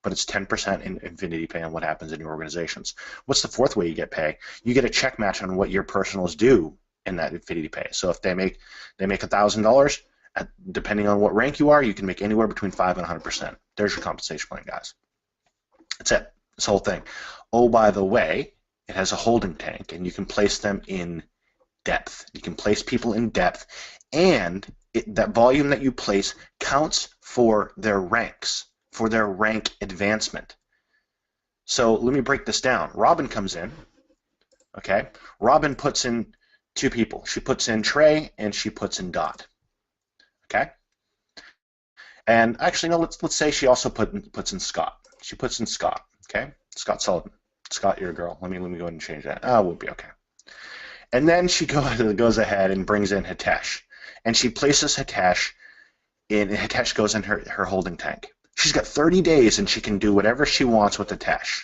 B: but it's 10% in INFINii pay on what happens in your organizations. What's the fourth way you get pay? You get a check match on what your personals do in that INFINii pay. So if they make $1,000, depending on what rank you are, you can make anywhere between 5 and 100%. There's your compensation plan, guys. That's it. This whole thing. Oh, by the way, it has a holding tank, and you can place them in depth. You can place people in depth, and that volume that you place counts for their ranks, for their rank advancement. So let me break this down. Robin comes in, okay? Robin puts in 2 people. She puts in Trey and she puts in Dot, okay? And actually, no, let's say she also puts in Scott. She puts in Scott, okay? Scott Sullivan. Scott, you're a girl. Let me go ahead and change that. Oh, we'll be okay. And then she goes ahead and brings in Hitesh, and she places Hitesh in. Hitesh goes in her holding tank. She's got 30 days, and she can do whatever she wants with Hitesh.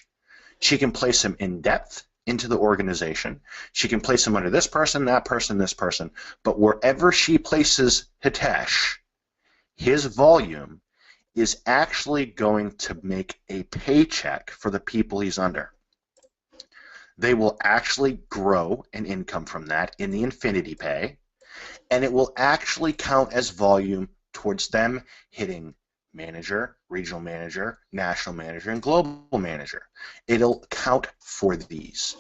B: She can place him in depth into the organization. She can place him under this person, that person, this person. But wherever she places Hitesh, his volume is actually going to make a paycheck for the people he's under. They will actually grow an income from that in the INFINii pay, and it will actually count as volume towards them hitting manager, regional manager, national manager, and global manager. It'll count for these.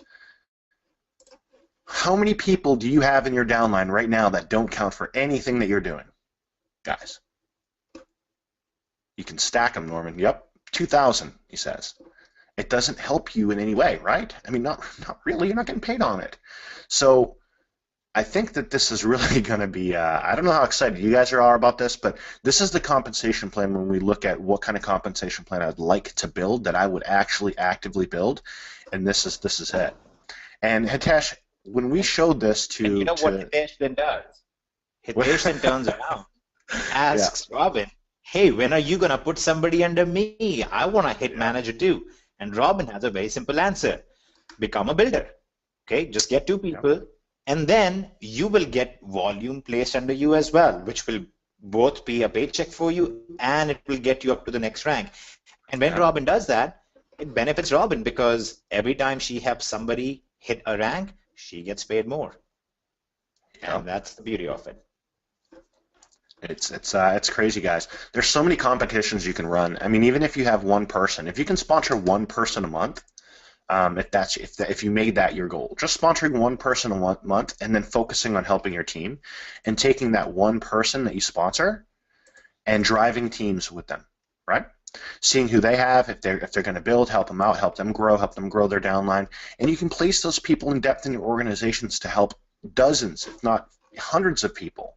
B: How many people do you have in your downline right now that don't count for anything that you're doing? Guys. You can stack them, Norman. Yep, 2,000, he says. It doesn't help you in any way, right? I mean, not really. You're not getting paid on it. So I think that this is really going to be, I don't know how excited you guys are about this, but this is the compensation plan when we look at what kind of compensation plan I'd like to build, that I would actually actively build, and this is it. And Hitesh, when we showed this to...
C: And you know what Hitesh then does? Hitesh then turns around and asks Robin, hey, when are you going to put somebody under me? I want to hit manager too. And Robin has a very simple answer. Become a builder. Okay, just get 2 people, and then you will get volume placed under you as well, which will both be a paycheck for you, and it will get you up to the next rank. And when Robin does that, it benefits Robin, because every time she helps somebody hit a rank, she gets paid more. And that's the beauty of it.
B: It's crazy, guys. There's so many competitions you can run. I mean, even if you have 1 person, if you can sponsor 1 person a month, if you made that your goal, just sponsoring 1 person a month, and then focusing on helping your team, and taking that 1 person that you sponsor, and driving teams with them, right? Seeing who they have, if they're going to build, help them out, help them grow their downline, and you can place those people in depth in your organizations to help dozens, if not hundreds of people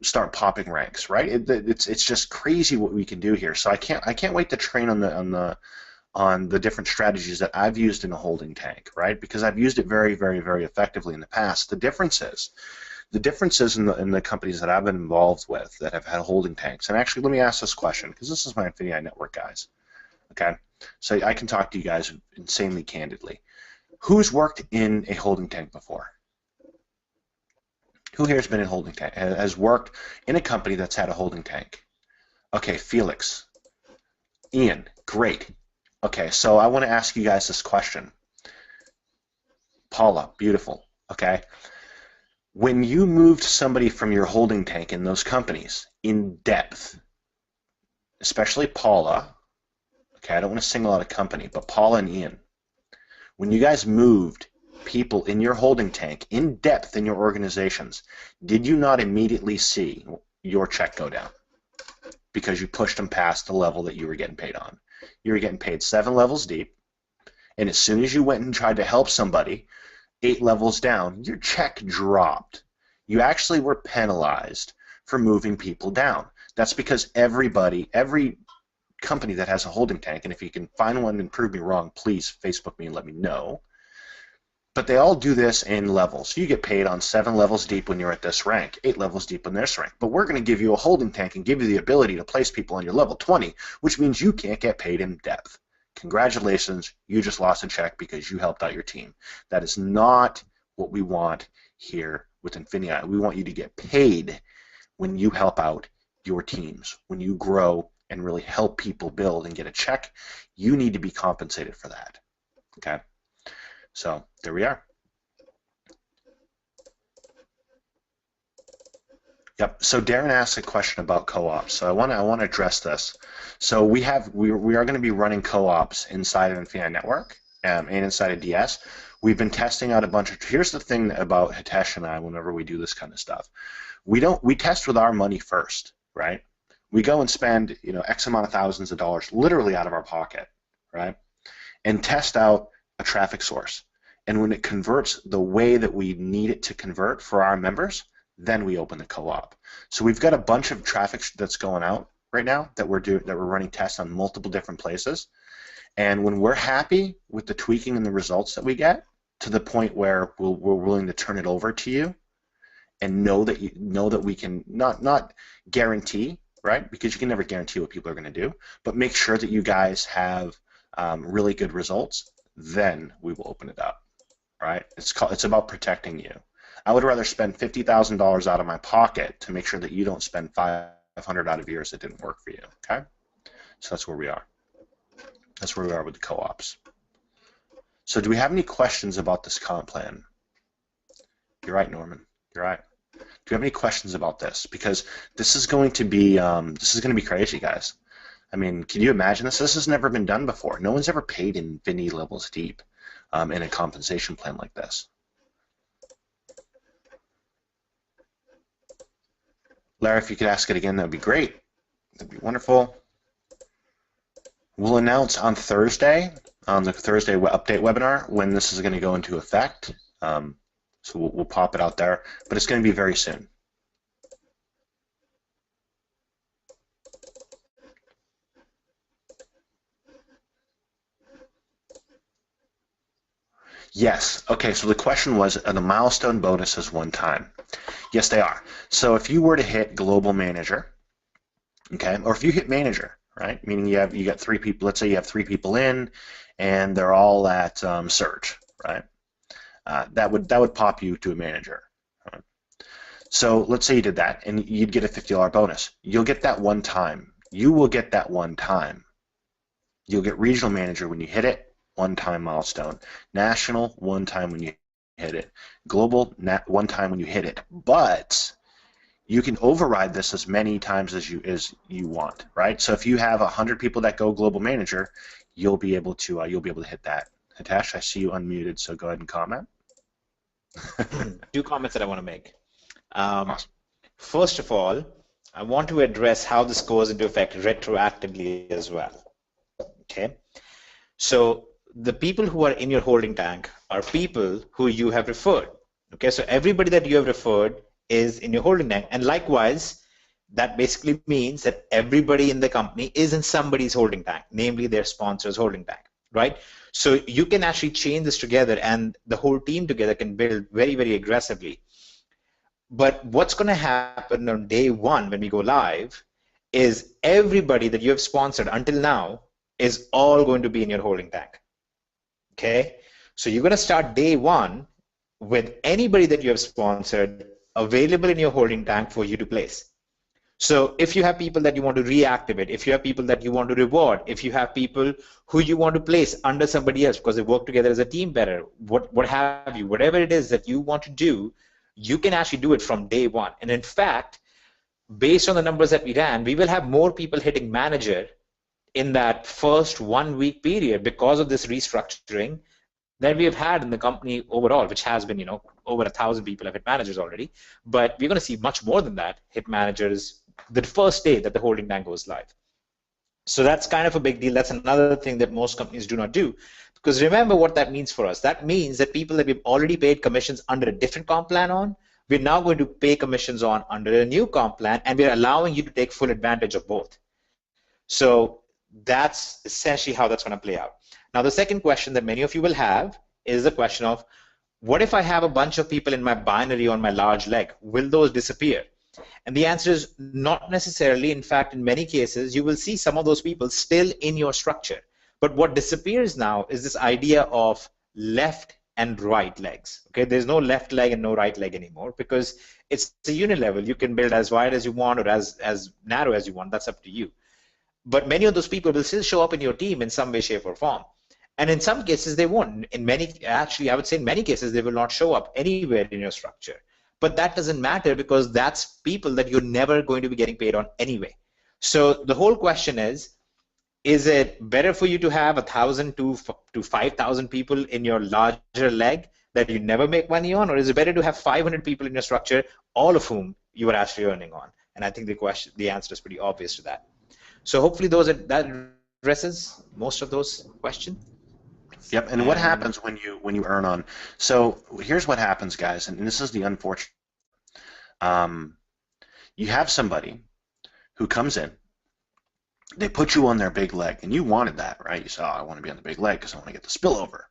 B: start popping ranks, right? It's just crazy what we can do here. So I can't wait to train on the different strategies that I've used in a holding tank, right? Because I've used it very, very, very effectively in the past. The difference is in the companies that I've been involved with that have had holding tanks. And actually, let me ask this question, because this is my INFINii network, guys. Okay, so I can talk to you guys insanely candidly. Who's worked in a holding tank before? Who here has been in holding tank, has worked in a company that's had a holding tank? Okay, Felix. Ian, great. Okay, so I want to ask you guys this question. Paula, beautiful. Okay. When you moved somebody from your holding tank in those companies in depth, especially Paula, okay, I don't want to single out a company, but Paula and Ian, when you guys moved people in your holding tank in depth in your organizations, did you not immediately see your check go down because you pushed them past the level that you were getting paid on? You were getting paid 7 levels deep, and as soon as you went and tried to help somebody 8 levels down, your check dropped. You actually were penalized for moving people down. That's because every company that has a holding tank, and if you can find one and prove me wrong, please Facebook me and let me know. But they all do this in levels. You get paid on 7 levels deep when you're at this rank, 8 levels deep in this rank. But we're going to give you a holding tank and give you the ability to place people on your level 20, which means you can't get paid in depth. Congratulations, you just lost a check because you helped out your team. That is not what we want here with INFINii. We want you to get paid when you help out your teams. When you grow and really help people build and get a check, you need to be compensated for that. Okay? So there we are. Yep. So Darren asked a question about co-ops. So I want to address this. So we are going to be running co-ops inside of INFINii Network and inside of DS. We've been testing out a bunch of. Here's the thing about Hitesh and I. Whenever we do this kind of stuff, we test with our money first, right? We go and spend X amount of thousands of dollars, literally out of our pocket, right? And test out a traffic source. And when it converts the way that we need it to convert for our members, then we open the co-op. So we've got a bunch of traffic that's going out right now that we're running tests on multiple different places. And when we're happy with the tweaking and the results that we get, to the point where we're willing to turn it over to you, and know that we can not guarantee, right? Because you can never guarantee what people are going to do, but make sure that you guys have really good results. Then we will open it up, right? It's about protecting you. I would rather spend $50,000 out of my pocket to make sure that you don't spend $500 out of yours that didn't work for you. Okay, so that's where we are. That's where we are with the co-ops. So do we have any questions about this comp plan? You're right, Norman. You're right. Do you have any questions about this? Because this is going to be crazy, guys. I mean, can you imagine this? This has never been done before. No one's ever paid INFINii levels deep in a compensation plan like this. Larry, if you could ask it again, that would be great. That'd be wonderful. We'll announce on Thursday, on the Thursday update webinar, when this is going to go into effect. So we'll pop it out there, but it's going to be very soon. Yes. Okay, so the question was, are the milestone bonuses one time? Yes, they are. So if you were to hit global manager, okay, or if you hit manager, right, meaning you got 3 people, let's say you have 3 people in and they're all at search, right? That would pop you to a manager. Right? So let's say you did that and you'd get a $50 bonus. You'll get that one time. You will get that one time. You'll get regional manager when you hit it. One-time milestone. National, one time when you hit it. Global, one time when you hit it. But you can override this as many times as you want, right? So if you have 100 people that go global manager, you'll be able to hit that. Hitesh, I see you unmuted, so go ahead and comment.
C: 2 comments that I want to make.
B: Awesome.
C: First of all, I want to address how this goes into effect retroactively as well. Okay, so the people who are in your holding tank are people who you have referred. Okay, so everybody that you have referred is in your holding tank, and likewise, that basically means that everybody in the company is in somebody's holding tank, namely their sponsor's holding tank, right? So you can actually chain this together, and the whole team together can build very, very aggressively. But what's going to happen on day 1 when we go live is everybody that you have sponsored until now is all going to be in your holding tank. Okay, so you're going to start day 1 with anybody that you have sponsored available in your holding tank for you to place. So if you have people that you want to reactivate, if you have people that you want to reward, if you have people who you want to place under somebody else because they work together as a team better, what have you, whatever it is that you want to do, you can actually do it from day 1. And in fact, based on the numbers that we ran, we will have more people hitting manager in that first 1 week period because of this restructuring than we have had in the company overall, which has been, over 1,000 people have hit managers already. But we're going to see much more than that hit managers the first day that the holding tank goes live. So that's kind of a big deal. That's another thing that most companies do not do, Because remember what that means for us. That means that people that we've already paid commissions under a different comp plan on, we're now going to pay commissions on under a new comp plan, and we're allowing you to take full advantage of both. So that's essentially how that's going to play out. Now, the second question that many of you will have is the question of, what if I have a bunch of people in my binary on my large leg? Will those disappear? And the answer is not necessarily. In fact, in many cases, you will see some of those people still in your structure. But what disappears now is this idea of left and right legs. Okay, there's no left leg and no right leg anymore, because it's a unilevel. You can build as wide as you want or as narrow as you want. That's up to you. But many of those people will still show up in your team in some way, shape, or form. And in some cases, they won't. In many, actually, I would say in many cases, they will not show up anywhere in your structure. But that doesn't matter, because that's people that you're never going to be getting paid on anyway. So the whole question is it better for you to have 1,000 to 5,000 people in your larger leg that you never make money on, or is it better to have 500 people in your structure, all of whom you are actually earning on? And I think the answer is pretty obvious to that. So hopefully that addresses most of those questions.
B: Yep. And what happens when you earn on? So here's what happens, guys, and this is the unfortunate. You have somebody who comes in, they put you on their big leg, and you wanted that, right? You said, oh, I want to be on the big leg because I want to get the spillover.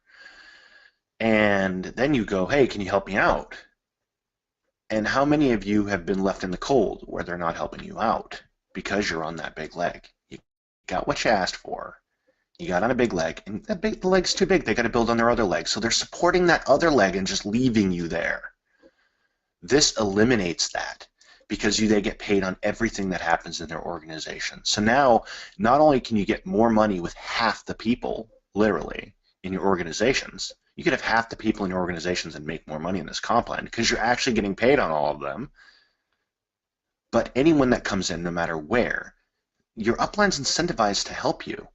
B: And then you go, hey, can you help me out? And how many of you have been left in the cold where they're not helping you out because you're on that big leg? You got what you asked for. You got on a big leg, and the leg's too big. They got to build on their other leg. So they're supporting that other leg and just leaving you there. This eliminates that, because they get paid on everything that happens in their organization. So now, not only can you get more money with half the people, literally, in your organizations, you could have half the people in your organizations and make more money in this comp plan, because you're actually getting paid on all of them. But anyone that comes in, no matter where, your upline's incentivized to help you,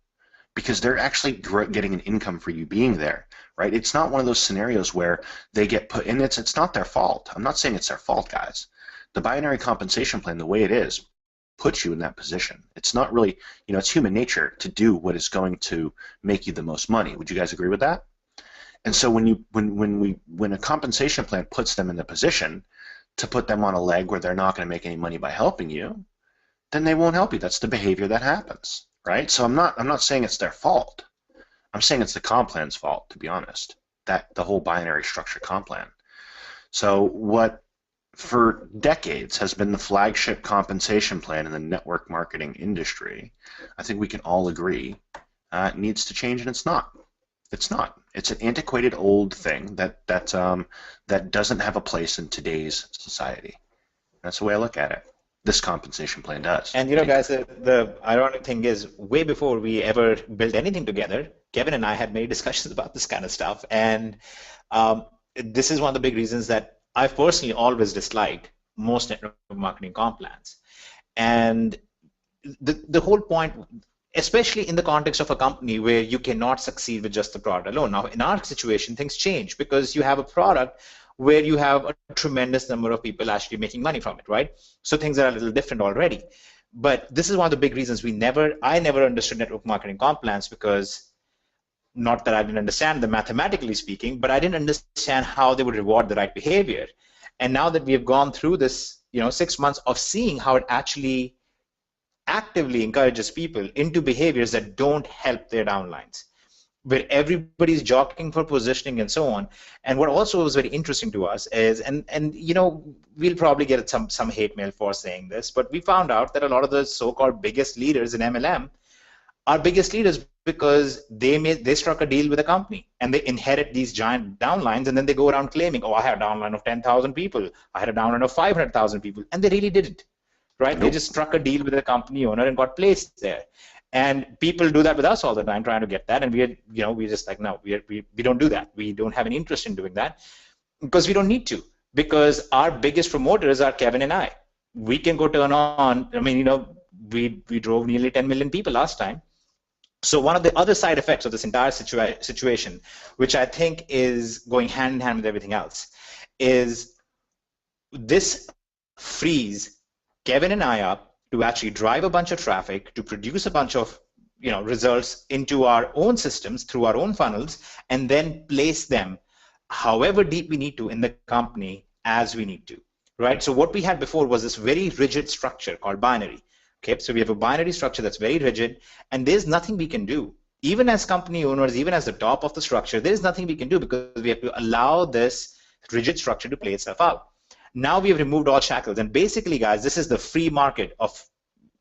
B: because they're actually getting an income for you being there, right? It's not one of those scenarios where they get put, and it's not their fault. I'm not saying it's their fault, guys. The binary compensation plan, the way it is, puts you in that position. It's not really, it's human nature to do what is going to make you the most money. Would you guys agree with that? And so when a compensation plan puts them in the position to put them on a leg where they're not going to make any money by helping you, then they won't help you. That's the behavior that happens. Right? So I'm not saying it's their fault. I'm saying it's the comp plan's fault, to be honest. The whole binary structure comp plan. So what for decades has been the flagship compensation plan in the network marketing industry, I think we can all agree, needs to change, and it's not. It's not. It's an antiquated old thing that doesn't have a place in today's society. That's the way I look at it. This compensation plan does.
C: And guys, the ironic thing is, way before we ever built anything together, Kevin and I had many discussions about this kind of stuff. And this is one of the big reasons that I've personally always disliked most network marketing comp plans. And the whole point, especially in the context of a company where you cannot succeed with just the product alone. Now, in our situation, things change, because you have a product where you have a tremendous number of people actually making money from it, right? So things are a little different already. But this is one of the big reasons I never understood network marketing comp plans, because not that I didn't understand them mathematically speaking, but I didn't understand how they would reward the right behavior. And now that we have gone through this, 6 months of seeing how it actually actively encourages people into behaviors that don't help their downlines, where everybody's jockeying for positioning and so on. And what also was very interesting to us is, and we'll probably get some hate mail for saying this, but we found out that a lot of the so-called biggest leaders in MLM are biggest leaders because they struck a deal with a company and they inherit these giant downlines, and then they go around claiming, oh, I had a downline of 10,000 people, I had a downline of 500,000 people, and they really didn't, right? Nope. They just struck a deal with a company owner and got placed there. And people do that with us all the time, trying to get that, and we're just like, no, we don't do that. We don't have any interest in doing that, because we don't need to, because our biggest promoters are Kevin and I. We can go turn on, we drove nearly 10 million people last time. So one of the other side effects of this entire situation, which I think is going hand in hand with everything else, is this frees Kevin and I up to actually drive a bunch of traffic, to produce a bunch of results into our own systems through our own funnels, and then place them however deep we need to in the company as we need to, right? So what we had before was this very rigid structure called binary. Okay, so we have a binary structure that's very rigid, and there's nothing we can do. Even as company owners, even as the top of the structure, there's nothing we can do because we have to allow this rigid structure to play itself out. Now we have removed all shackles, and basically, guys, this is the free market of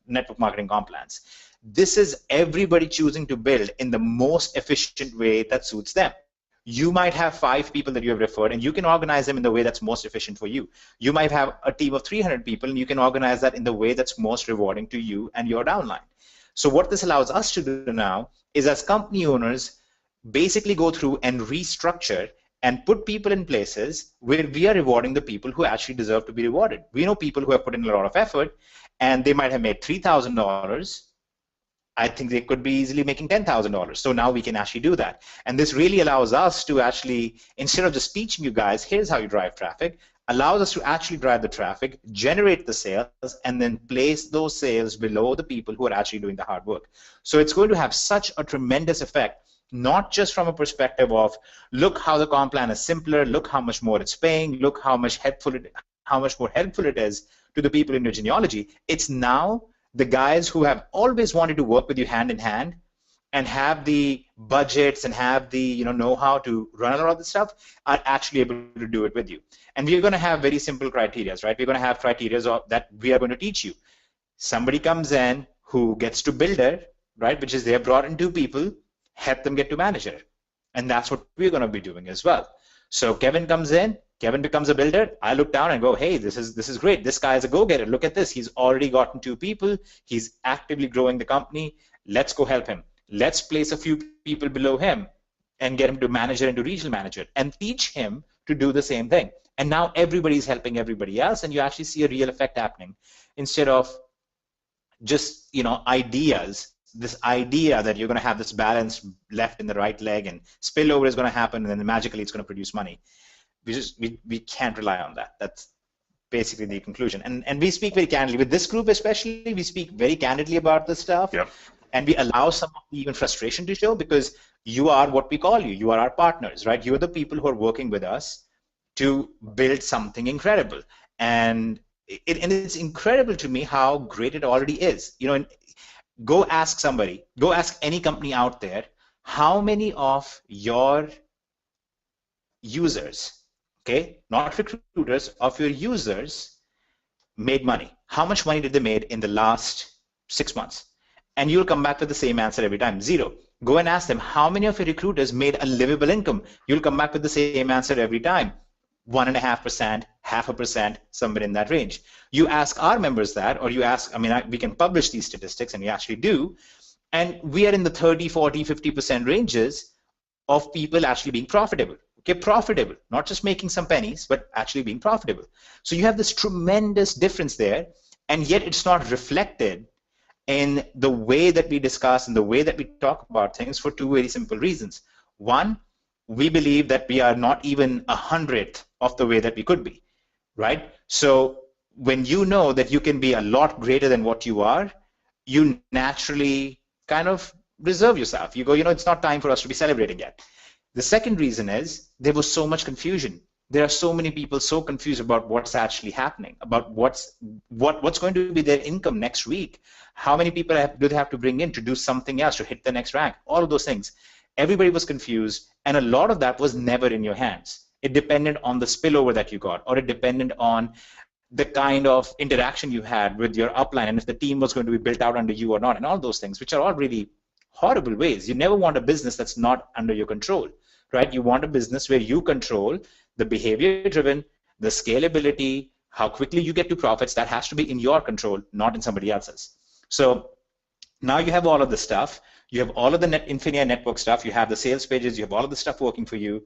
C: network marketing comp plans. This is everybody choosing to build in the most efficient way that suits them. You might have 5 people that you have referred, and you can organize them in the way that's most efficient for you. You might have a team of 300 people, and you can organize that in the way that's most rewarding to you and your downline. So what this allows us to do now is, as company owners, basically go through and restructure and put people in places where we are rewarding the people who actually deserve to be rewarded. We know people who have put in a lot of effort, and they might have made $3,000. I think they could be easily making $10,000. So now we can actually do that. And this really allows us to actually, instead of just teaching you guys, here's how you drive traffic, allows us to actually drive the traffic, generate the sales, and then place those sales below the people who are actually doing the hard work. So it's going to have such a tremendous effect, not just from a perspective of, look how the comp plan is simpler, look how much more it's paying, look how much more helpful it is to the people in your genealogy. It's now the guys who have always wanted to work with you hand in hand and have the budgets and have the know-how to run a lot of this stuff are actually able to do it with you. And we're going to have very simple criteria, right? We're going to have criteria that we are going to teach you. Somebody comes in who gets to builder, right, which is they have brought in 2 people, help them get to manager. And that's what we're going to be doing as well. So Kevin comes in, Kevin becomes a builder. I look down and go, hey, this is great. This guy is a go-getter. Look at this. He's already gotten 2 people. He's actively growing the company. Let's go help him. Let's place a few people below him and get him to manager and to regional manager and teach him to do the same thing. And now everybody's helping everybody else, and you actually see a real effect happening instead of just ideas. This idea that you're going to have this balance left in the right leg and spillover is going to happen, and then magically it's going to produce money. We can't rely on that. That's basically the conclusion. And we speak very candidly with this group, especially. We speak very candidly about this stuff.
B: Yep.
C: And we allow some of the even frustration to show, because you are what we call you. You are our partners, right? You are the people who are working with us to build something incredible. And it's incredible to me how great it already is. Go ask somebody, go ask any company out there, how many of your users, okay, not recruiters, of your users made money? How much money did they made in the last 6 months? And you'll come back with the same answer every time, 0. Go and ask them, how many of your recruiters made a livable income? You'll come back with the same answer every time, 1.5%, 0.5%, somewhere in that range. You ask our members that, or you ask, we can publish these statistics, and we actually do, and we are in the 30, 40, 50% ranges of people actually being profitable. Okay, profitable, not just making some pennies, but actually being profitable. So you have this tremendous difference there, and yet it's not reflected in the way that we discuss and the way that we talk about things for 2 very simple reasons. One, we believe that we are not even 100th of the way that we could be, right? So when you know that you can be a lot greater than what you are, you naturally kind of reserve yourself. You go, it's not time for us to be celebrating yet. The second reason is there was so much confusion. There are so many people so confused about what's actually happening, about what's going to be their income next week. How many people do they have to bring in to do something else, to hit the next rank? All of those things. Everybody was confused, and a lot of that was never in your hands. It depended on the spillover that you got, or it depended on the kind of interaction you had with your upline, and if the team was going to be built out under you or not, and all those things, which are all really horrible ways. You never want a business that's not under your control, right? You want a business where you control the behavior-driven, the scalability, how quickly you get to profits. That has to be in your control, not in somebody else's. So now you have all of this stuff. You have all of the INFINii network stuff. You have the sales pages. You have all of the stuff working for you.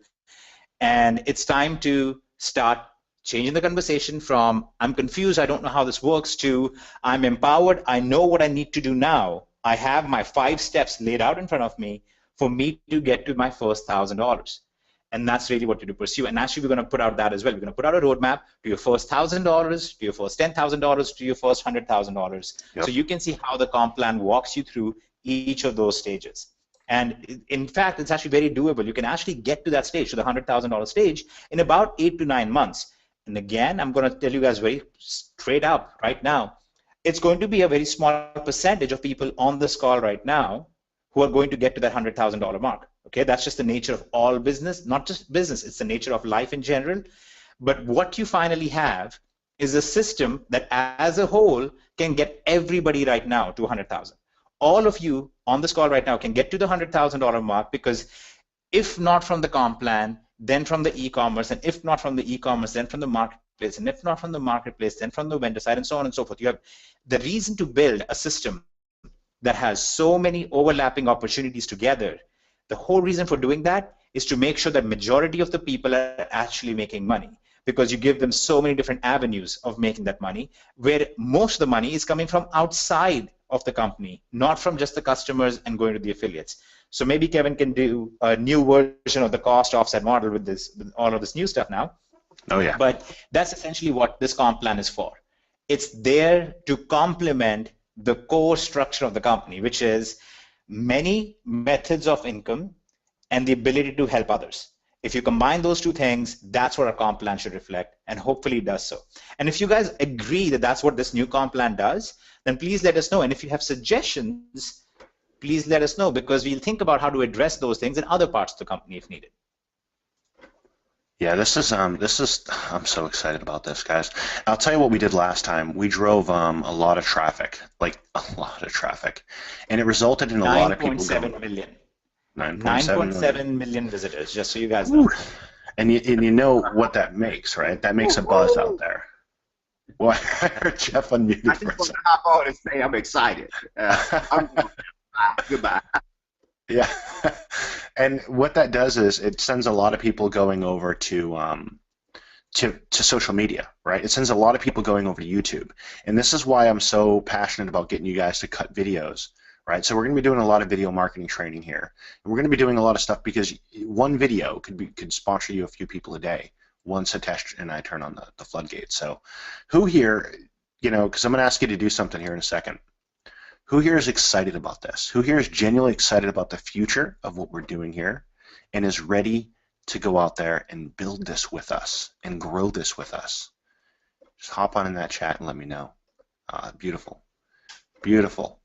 C: And it's time to start changing the conversation from I'm confused, I don't know how this works, to I'm empowered, I know what I need to do now. I have my 5 steps laid out in front of me for me to get to my first $1,000. And that's really what you do pursue. And actually, we're going to put out that as well. We're going to put out a roadmap to your first $1,000, to your first $10,000, to your first $100,000. Yep. So you can see how the comp plan walks you through each of those stages. And in fact, it's actually very doable. You can actually get to that stage, to the $100,000 stage, in about 8 to 9 months. And again, I'm going to tell you guys very straight up right now, it's going to be a very small percentage of people on this call right now who are going to get to that $100,000 mark. Okay, that's just the nature of all business, not just business, it's the nature of life in general. But what you finally have is a system that as a whole can get everybody right now to 100,000. All of you on this call right now can get to the $100,000 mark, because if not from the comp plan, then from the e-commerce, and if not from the e-commerce, then from the marketplace, and if not from the marketplace, then from the vendor side, and so on and so forth. You have the reason to build a system that has so many overlapping opportunities together. The whole reason for doing that is to make sure that majority of the people are actually making money, because you give them so many different avenues of making that money, where most of the money is coming from outside of the company, not from just the customers and going to the affiliates. So maybe Kevin can do a new version of the cost offset model with this, with all of this new stuff now.
B: Oh yeah.
C: But that's essentially what this comp plan is for. It's there to complement the core structure of the company, which is many methods of income and the ability to help others. If you combine those two things, that's what our comp plan should reflect, and hopefully it does so. And if you guys agree that that's what this new comp plan does, then please let us know. And if you have suggestions, please let us know, because we'll think about how to address those things in other parts of the company if needed.
B: Yeah, this is I'm so excited about this, guys. I'll tell you what we did last time. We drove a lot of traffic, like a lot of traffic, and it resulted in a lot of people going.
C: 9.7 million.
B: 9.7
C: million visitors, just so you guys know.
B: And you know what that makes, right? That makes a buzz out there. Well, I heard Jeff unmuted.
D: I just want to hop on and say I'm excited. Goodbye.
B: Yeah, and what that does is it sends a lot of people going over to social media, right? It sends a lot of people going over to YouTube, and this is why I'm so passionate about getting you guys to cut videos, right? So we're going to be doing a lot of video marketing training here, and we're going to be doing a lot of stuff, because one video could sponsor you a few people a day once Hitesh and I turn on the floodgates. So who here, because I'm going to ask you to do something here in a second. Who here is excited about this? Who here is genuinely excited about the future of what we're doing here and is ready to go out there and build this with us and grow this with us? Just hop on in that chat and let me know. Beautiful. Beautiful.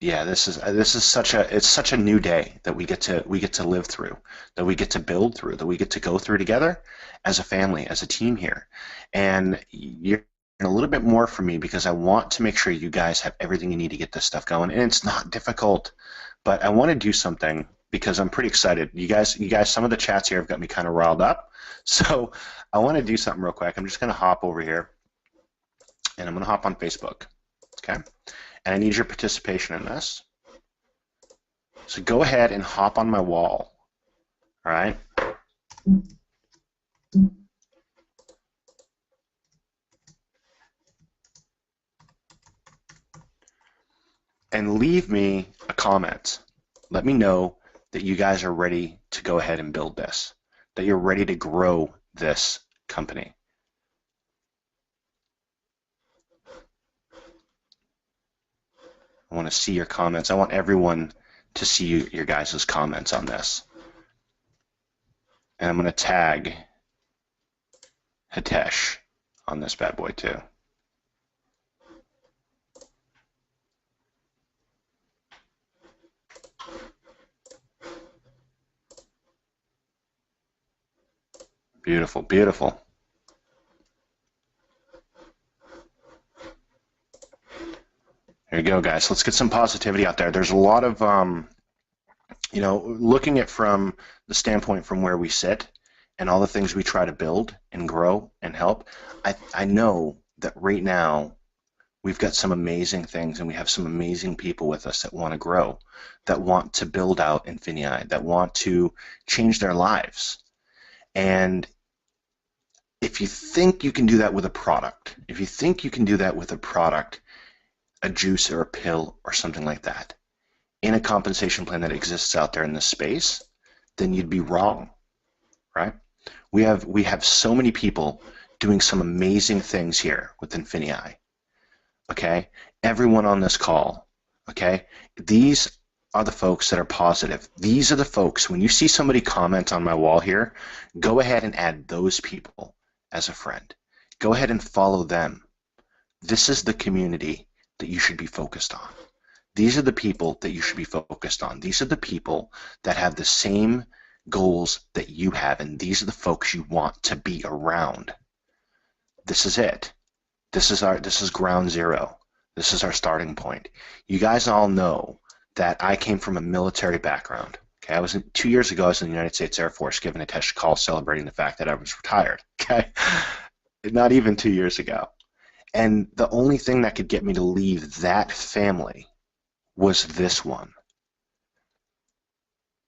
B: Yeah, this is such a new day that we get to live through, that we get to build through, that we get to go through together as a family, as a team here. And you're a little bit more for me, because I want to make sure you guys have everything you need to get this stuff going. And it's not difficult, but I want to do something because I'm pretty excited. You guys, some of the chats here have got me kind of riled up. So I want to do something real quick. I'm just going to hop over here, and I'm going to hop on Facebook, okay? And I need your participation in this. So go ahead and hop on my wall, all right? And leave me a comment. Let me know that you guys are ready to go ahead and build this, that you're ready to grow this company. I want to see your comments. I want everyone to see your guys' comments on this. And I'm going to tag Hitesh on this bad boy too. Beautiful, beautiful. There you go, guys. Let's get some positivity out there. There's a lot of, looking at from the standpoint from where we sit and all the things we try to build and grow and help, I know that right now we've got some amazing things, and we have some amazing people with us that want to grow, that want to build out INFINii, that want to change their lives. And if you think you can do that with a product, a juice or a pill or something like that, in a compensation plan that exists out there in this space, then you'd be wrong, right? We have so many people doing some amazing things here with INFINii. Okay, everyone on this call okay? These are the folks that are positive. These are the folks, when you see somebody comment on my wall here, go ahead and add those people as a friend. Go ahead and follow them. This is the community that you should be focused on. These are the people that you should be focused on. These are the people that have the same goals that you have, and these are the folks you want to be around. This is it. This is ground zero. This is our starting point. You guys all know that I came from a military background. Okay, 2 years ago I was in the United States Air Force giving Hitesh a call celebrating the fact that I was retired. Okay, not even 2 years ago. And the only thing that could get me to leave that family was this one.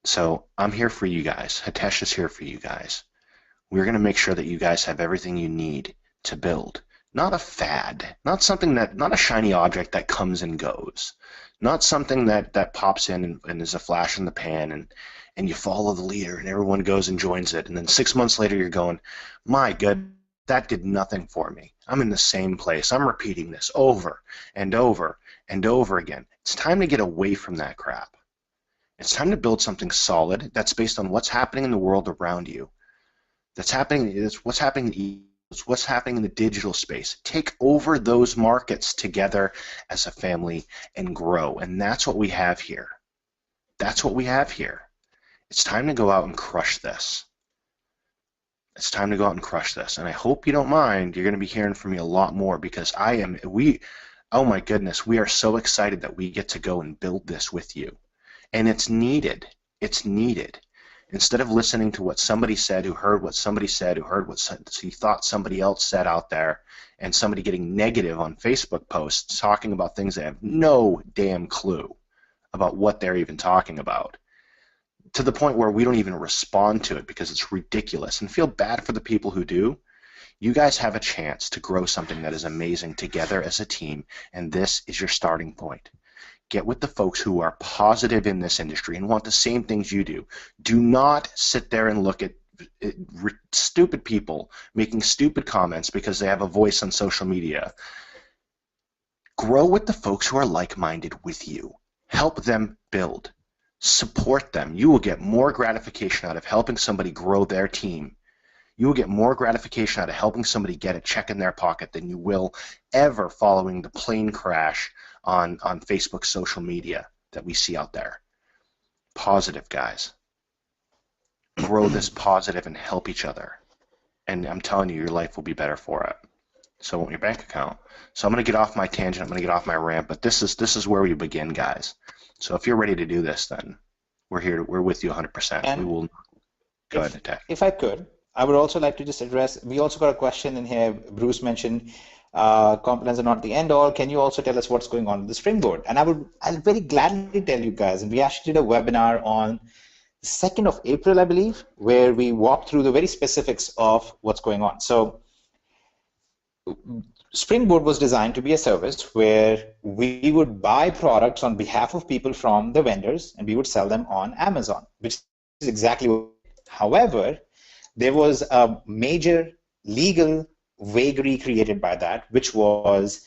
B: So I'm here for you guys. Hitesh is here for you guys. We're going to make sure that you guys have everything you need to build. Not a fad, not a shiny object that comes and goes, not something that pops in and is a flash in the pan and you follow the leader and everyone goes and joins it, and then 6 months later you're going, my good, that did nothing for me. I'm in the same place. I'm repeating this over and over and over again. It's time to get away from that crap. It's time to build something solid that's based on what's happening in the world around you. It's what's happening in the digital space. Take over those markets together as a family and grow. And that's what we have here. That's what we have here. It's time to go out and crush this. It's time to go out and crush this. And I hope you don't mind. You're going to be hearing from me a lot more because oh my goodness, we are so excited that we get to go and build this with you. And it's needed. It's needed. Instead of listening to what somebody said, who heard what somebody said, who heard what he thought somebody else said out there, and somebody getting negative on Facebook posts talking about things they have no damn clue about what they're even talking about, to the point where we don't even respond to it because it's ridiculous and feel bad for the people who do. You guys have a chance to grow something that is amazing together as a team, and this is your starting point. Get with the folks who are positive in this industry and want the same things you do. Do not sit there and look at stupid people making stupid comments because they have a voice on social media. Grow with the folks who are like-minded with you. Help them build. Support them. You will get more gratification out of helping somebody grow their team. You will get more gratification out of helping somebody get a check in their pocket than you will ever following the plane crash on Facebook social media that we see out there. Positive, guys. Grow this positive and help each other. And I'm telling you, your life will be better for it. So won't your bank account. So I'm going to get off my tangent. I'm going to get off my rant. But this is where we begin, guys. So if you're ready to do this, then we're with you 100%.
C: And
B: we will go ahead and attack.
C: If I could, I would also like to just address, we also got a question in here. Bruce mentioned components are not the end all. Can you also tell us what's going on with the Springboard? And I'll very gladly tell you guys. And we actually did a webinar on the 2nd of April, I believe, where we walked through the very specifics of what's going on. So Springboard was designed to be a service where we would buy products on behalf of people from the vendors and we would sell them on Amazon, which is exactly what. However, there was a major legal vagary created by that, which was,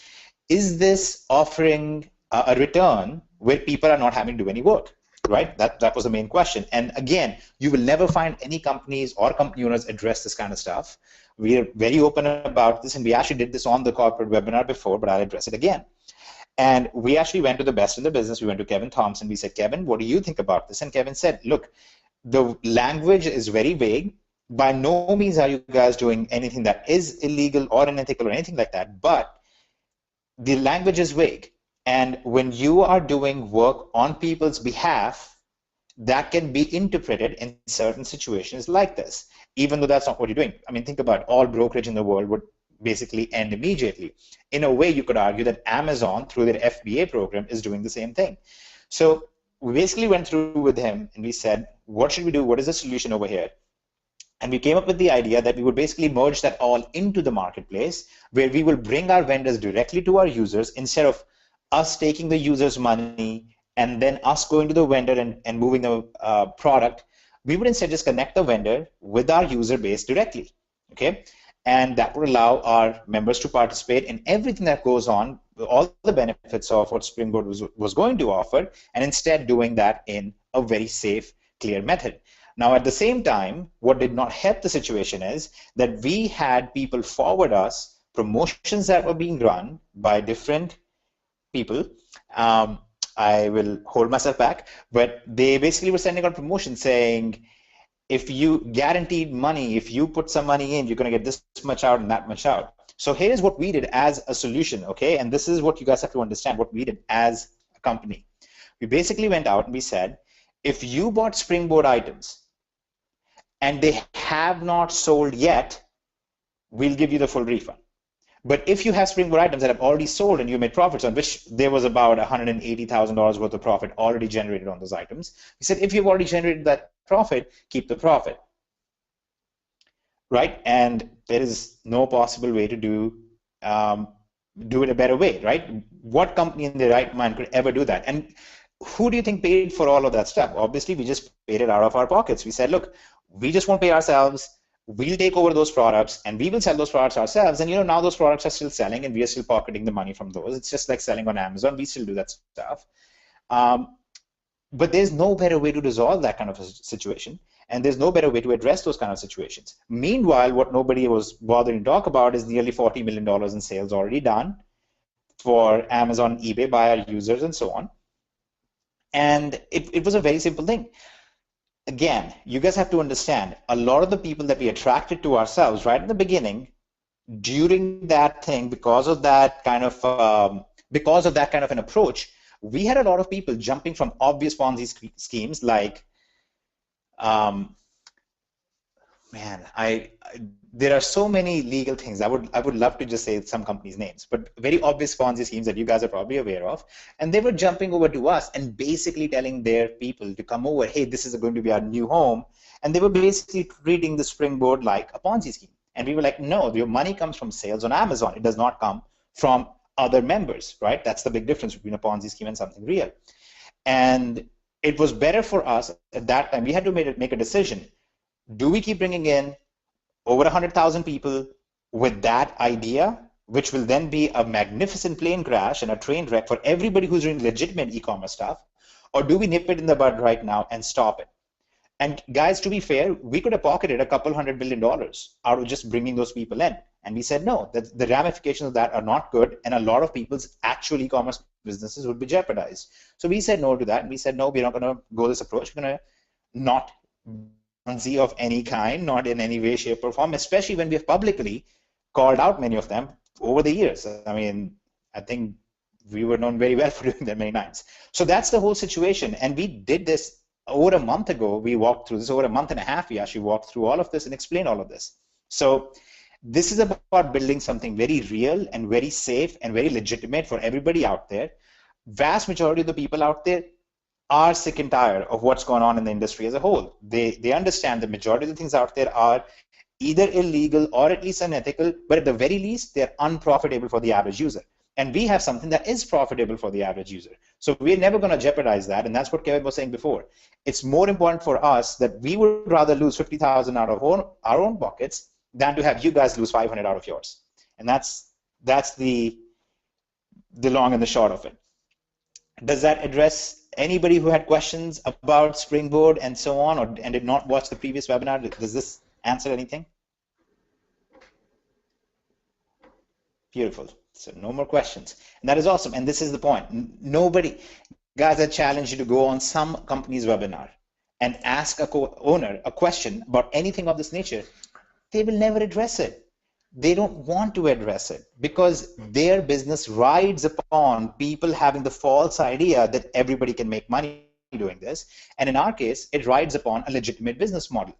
C: is this offering a return where people are not having to do any work, right? That was the main question. And again, you will never find any companies or company owners address this kind of stuff. We are very open about this, and we actually did this on the corporate webinar before, but I'll address it again. And we actually went to the best in the business. We went to Kevin Thompson. We said, Kevin, what do you think about this? And Kevin said, look, the language is very vague. By no means are you guys doing anything that is illegal or unethical or anything like that, but the language is vague. And when you are doing work on people's behalf, that can be interpreted in certain situations like this, even though that's not what you're doing. I mean, think about it. All brokerage in the world would basically end immediately. In a way, you could argue that Amazon, through their FBA program, is doing the same thing. So we basically went through with him and we said, what should we do? What is the solution over here? And we came up with the idea that we would basically merge that all into the marketplace, where we will bring our vendors directly to our users instead of us taking the user's money and then us going to the vendor and moving the product. We would instead just connect the vendor with our user base directly, okay? And that would allow our members to participate in everything that goes on all the benefits of what Springboard was going to offer, and instead doing that in a very safe, clear method. Now, at the same time, what did not help the situation is that we had people forward us promotions that were being run by different people. I will hold myself back, but they basically were sending out promotions saying, if you guaranteed money, if you put some money in, you're going to get this much out and that much out. So here's what we did as a solution, okay? And this is what you guys have to understand, what we did as a company. We basically went out and we said, if you bought Springboard items and they have not sold yet, we'll give you the full refund. But if you have Springboard items that have already sold and you made profits on which there was about $180,000 worth of profit already generated on those items, we said, if you've already generated that profit, keep the profit, right? And there is no possible way to do it a better way, right? What company in their right mind could ever do that? And who do you think paid for all of that stuff? Obviously, we just paid it out of our pockets. We said, look, we just won't pay ourselves. We'll take over those products and we will sell those products ourselves. And now those products are still selling and we are still pocketing the money from those. It's just like selling on Amazon. We still do that stuff. But there's no better way to resolve that kind of a situation. And there's no better way to address those kind of situations. Meanwhile, what nobody was bothering to talk about is nearly $40 million in sales already done for Amazon, eBay by our users and so on. And it was a very simple thing. Again, you guys have to understand, a lot of the people that we attracted to ourselves right in the beginning, during that thing, because of that kind of an approach, we had a lot of people jumping from obvious Ponzi schemes like, there are so many legal things. I would love to just say some companies' names, but very obvious Ponzi schemes that you guys are probably aware of. And they were jumping over to us and basically telling their people to come over, hey, this is going to be our new home. And they were basically treating the Springboard like a Ponzi scheme. And we were like, no, your money comes from sales on Amazon. It does not come from other members, right? That's the big difference between a Ponzi scheme and something real. And it was better for us at that time. We had to make a decision. Do we keep bringing in over 100,000 people with that idea, which will then be a magnificent plane crash and a train wreck for everybody who's doing legitimate e-commerce stuff, or do we nip it in the bud right now and stop it? And guys, to be fair, we could have pocketed a couple $100 million out of just bringing those people in. And we said, no, that the ramifications of that are not good, and a lot of people's actual e-commerce businesses would be jeopardized. So we said no to that, and we said, no, we're not going to go this approach. We're going to not of any kind, not in any way, shape, or form, especially when we have publicly called out many of them over the years. I mean, I think we were known very well for doing that many times. So that's the whole situation. And we did this over a month ago. We walked through this over a month and a half. We actually walked through all of this and explained all of this. So this is about building something very real and very safe and very legitimate for everybody out there. Vast majority of the people out there are sick and tired of what's going on in the industry as a whole. They understand the majority of the things out there are either illegal or at least unethical, but at the very least, they're unprofitable for the average user. And we have something that is profitable for the average user. So we're never going to jeopardize that, and that's what Kevin was saying before. It's more important for us that we would rather lose 50,000 out of our own pockets than to have you guys lose 500 out of yours. And that's the long and the short of it. Does that address anybody who had questions about Springboard and so on, and did not watch the previous webinar? Does this answer anything? Beautiful. So no more questions. And that is awesome. And this is the point. Nobody, guys, I challenge you to go on some company's webinar and ask a co-owner a question about anything of this nature. They will never address it. They don't want to address it because their business rides upon people having the false idea that everybody can make money doing this. And in our case, it rides upon a legitimate business model.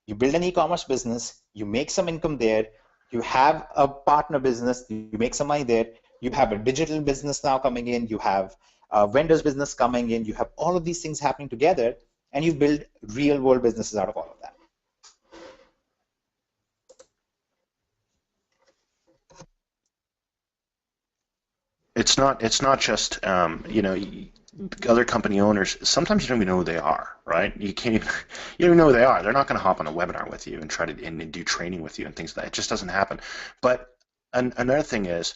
C: You build an e-commerce business, you make some income there, you have a partner business, you make some money there, you have a digital business now coming in, you have a vendor's business coming in, you have all of these things happening together, and you build real world businesses out of all of that.
B: It's not just other company owners. Sometimes you don't even know who they are, right? You don't even know who they are. They're not going to hop on a webinar with you and try to and do training with you and things like that. It just doesn't happen. But another thing is,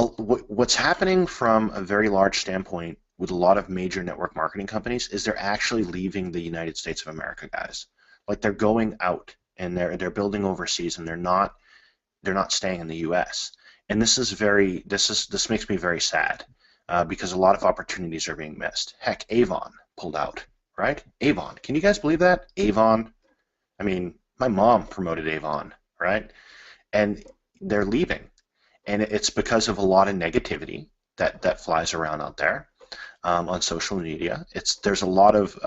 B: what's happening from a very large standpoint with a lot of major network marketing companies is they're actually leaving the United States of America, guys. Like they're going out and they're building overseas, and they're not staying in the U.S. And this makes me very sad because a lot of opportunities are being missed. Heck, Avon pulled out, right? Avon, can you guys believe that? Avon, I mean, my mom promoted Avon, right? And they're leaving. And it's because of a lot of negativity that flies around out there on social media. There's a lot of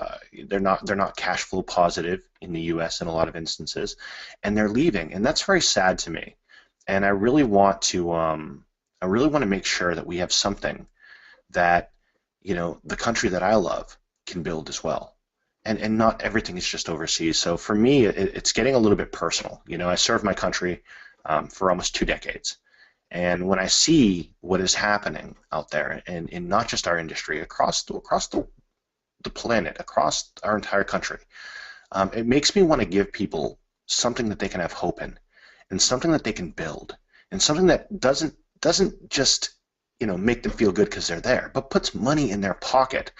B: they're not cash flow positive in the U.S. in a lot of instances, and they're leaving, and that's very sad to me. And I really want to make sure that we have something that the country that I love can build as well. And not everything is just overseas. So for me, it's getting a little bit personal. I served my country for almost 2 decades. And when I see what is happening out there, and in not just our industry, across the planet, across our entire country, it makes me want to give people something that they can have hope in, and something that they can build, and something that doesn't just make them feel good because they're there, but puts money in their pocket.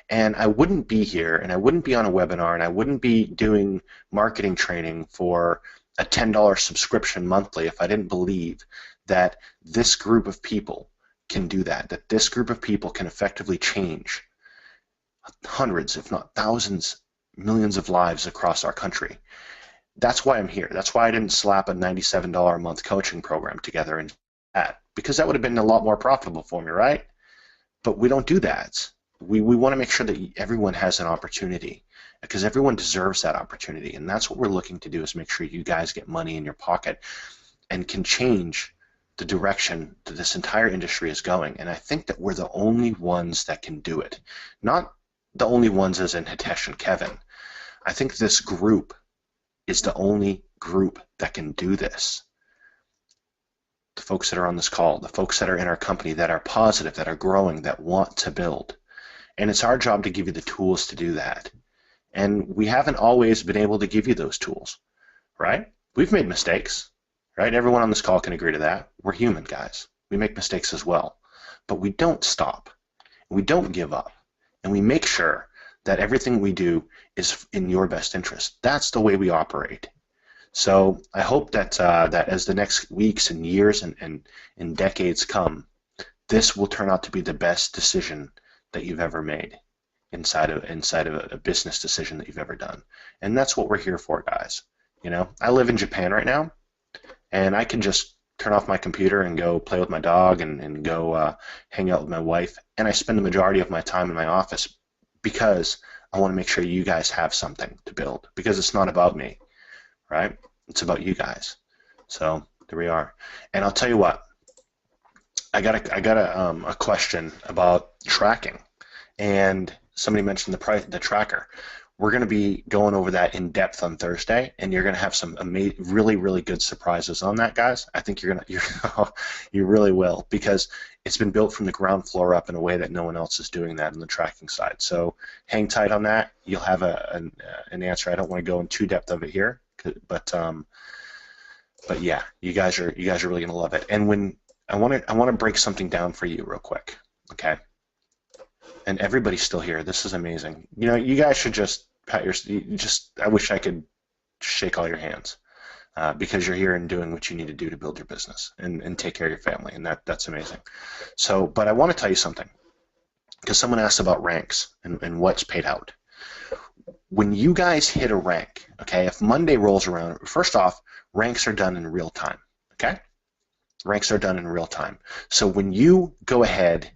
B: And I wouldn't be here, and I wouldn't be on a webinar, and I wouldn't be doing marketing training for a $10 subscription monthly if I didn't believe that this group of people can do that this group of people can effectively change hundreds, if not thousands, millions of lives across our country. That's why I'm here. That's why I didn't slap a $97 a month coaching program together and that, because that would have been a lot more profitable for me, right? But we don't do that. We want to make sure that everyone has an opportunity, because everyone deserves that opportunity, and that's what we're looking to do, is make sure you guys get money in your pocket and can change the direction that this entire industry is going. And I think that we're the only ones that can do it. Not the only ones as in Hitesh and Kevin. I think this group is the only group that can do this. The folks that are on this call, the folks that are in our company that are positive, that are growing, that want to build. And it's our job to give you the tools to do that. And we haven't always been able to give you those tools, right? We've made mistakes. Right? Everyone on this call can agree to that. We're human, guys. We make mistakes as well. But we don't stop. We don't give up. And we make sure that everything we do is in your best interest. That's the way we operate. So I hope that that as the next weeks and years and decades come, this will turn out to be the best decision that you've ever made inside of a business decision that you've ever done. And that's what we're here for, guys. I live in Japan right now. And I can just turn off my computer and go play with my dog and go hang out with my wife. And I spend the majority of my time in my office because I want to make sure you guys have something to build. Because it's not about me, right? It's about you guys. So there we are. And I'll tell you what. I got a question about tracking, and somebody mentioned the tracker. We're going to be going over that in depth on Thursday, and you're going to have some really, really good surprises on that, guys. I think you really will, because it's been built from the ground floor up in a way that no one else is doing that on the tracking side. So hang tight on that. You'll have an answer. I don't want to go in too depth of it here, but yeah, you guys are really going to love it. And when I want to break something down for you real quick, okay? And everybody's still here. This is amazing. You guys should just pat your. I wish I could shake all your hands because you're here and doing what you need to do to build your business and take care of your family, and that's amazing. So, but I want to tell you something, because someone asked about ranks and what's paid out. When you guys hit a rank, okay, if Monday rolls around, first off, ranks are done in real time, okay? Ranks are done in real time. So when you go ahead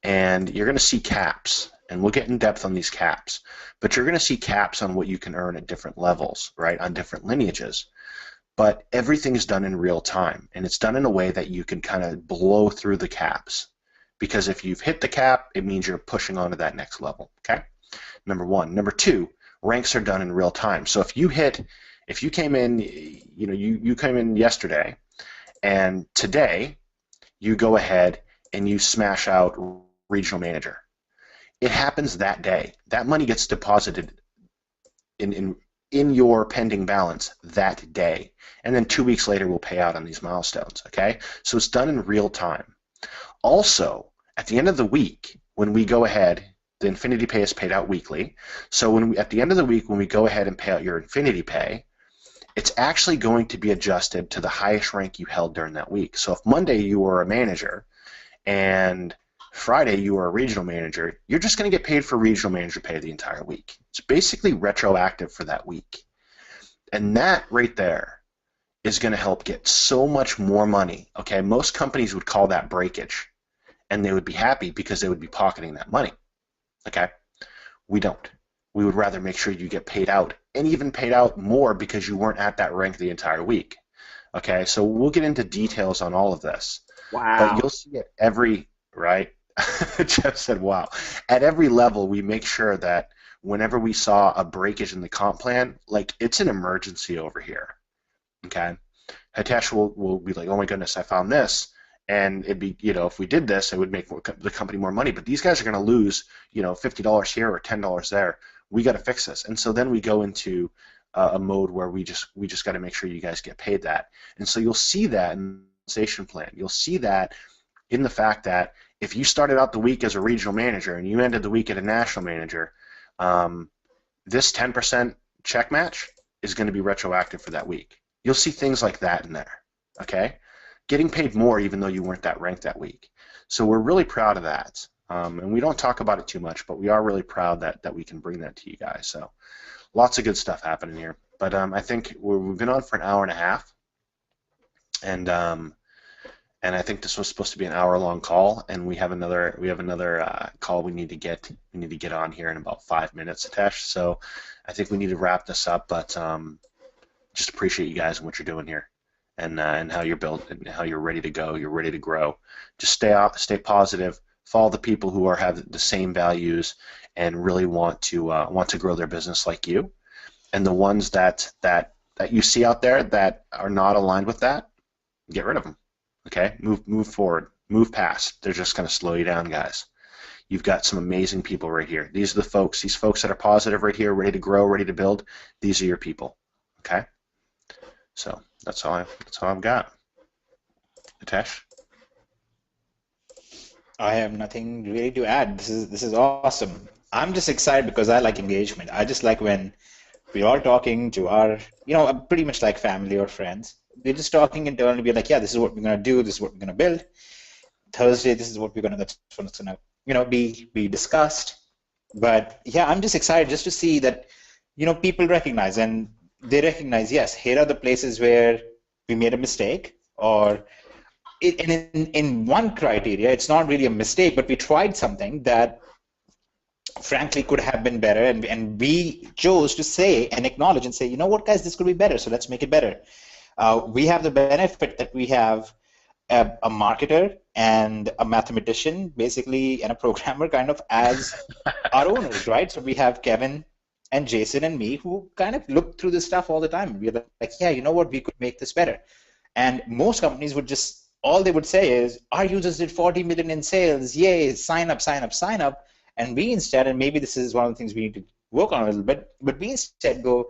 B: and you're going to see caps, and we'll get in depth on these caps, but you're going to see caps on what you can earn at different levels, right, on different lineages. But everything's done in real time, and it's done in a way that you can kind of blow through the caps, because if you've hit the cap, it means you're pushing on to that next level, okay? Number one. Number two, ranks are done in real time. So if you came in, you came in yesterday, and today you go ahead and you smash out regional manager. It happens that day. That money gets deposited in your pending balance that day, and then 2 weeks later we'll pay out on these milestones, okay? So it's done in real time. Also, at the end of the week, when we go ahead, the INFINii Pay is paid out weekly. So at the end of the week, when we go ahead and pay out your INFINii Pay, it's actually going to be adjusted to the highest rank you held during that week. So if Monday you were a manager and Friday you were a regional manager, you're just going to get paid for regional manager pay the entire week. It's basically retroactive for that week. And that right there is going to help get so much more money. Okay, most companies would call that breakage, and they would be happy because they would be pocketing that money. Okay, we don't. We would rather make sure you get paid out, and even paid out more because you weren't at that rank the entire week. Okay, so we'll get into details on all of this.
D: Wow.
B: But you'll see at every, right? Jeff said, wow. At every level, we make sure that whenever we saw a breakage in the comp plan, like it's an emergency over here. Okay? Hitesh will be like, oh my goodness, I found this. And it'd be, if we did this, it would make the company more money. But these guys are going to lose, $50 here or $10 there. We got to fix this. And so then we go into a mode where we just got to make sure you guys get paid that. And so you'll see that in the compensation plan. You'll see that in the fact that if you started out the week as a regional manager and you ended the week at a national manager, this 10% check match is going to be retroactive for that week. You'll see things like that in there, okay? Getting paid more even though you weren't that ranked that week. So we're really proud of that. And we don't talk about it too much, but we are really proud that we can bring that to you guys. So lots of good stuff happening here. But I think we've been on for an hour and a half, and I think this was supposed to be an hour-long call, and we have another call we need to get on here in about 5 minutes, Hitesh. So I think we need to wrap this up, but just appreciate you guys and what you're doing here, and how you're built and how you're ready to go. You're ready to grow. Just stay positive. Follow the people who have the same values and really want to grow their business like you. And the ones that you see out there that are not aligned with that, get rid of them. Okay, move forward, move past. They're just going to slow you down, guys. You've got some amazing people right here. These are these folks that are positive right here, ready to grow, ready to build. These are your people. Okay, so that's all I've got. Hitesh?
C: I have nothing really to add. This is awesome. I'm just excited because I like engagement. I just like when we're all talking to our, pretty much like family or friends. We're just talking internally. We're like, yeah, this is what we're gonna do. This is what we're gonna build. Thursday, this is what we're gonna. That's what's gonna, be discussed. But yeah, I'm just excited just to see that, people recognize, and they recognize, yes, here are the places where we made a mistake, or in one criteria, it's not really a mistake, but we tried something that frankly could have been better, and we chose to say and acknowledge and say, you know what, guys, this could be better, so let's make it better. We have the benefit that we have a marketer and a mathematician, basically, and a programmer kind of as our owners, right? So we have Kevin and Jason and me who kind of look through this stuff all the time. We're like, yeah, you know what, we could make this better. And most companies would just, all they would say is, our users did 40 million in sales, yay, sign up, sign up, sign up. And we instead, and maybe this is one of the things we need to work on a little bit, but we instead go,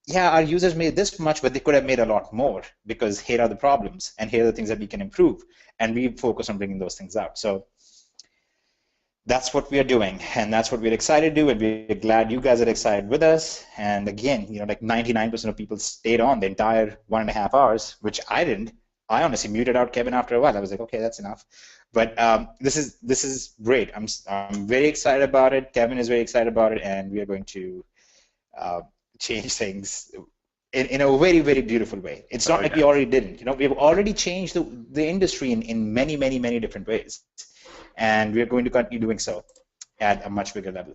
C: yeah, our users made this much, but they could have made a lot more because here are the problems and here are the things that we can improve. And we focus on bringing those things out. So that's what we are doing, and that's what we're excited to do, and we're glad you guys are excited with us. And again, like 99% of people stayed on the entire 1.5 hours, which I didn't. I honestly muted out Kevin after a while. I was like, okay, that's enough. But this is great. I'm very excited about it. Kevin is very excited about it, and we are going to change things in a very, very beautiful way. It's not like we already didn't. We've already changed the industry in many, many, many different ways, and we're going to continue doing so at a much bigger level.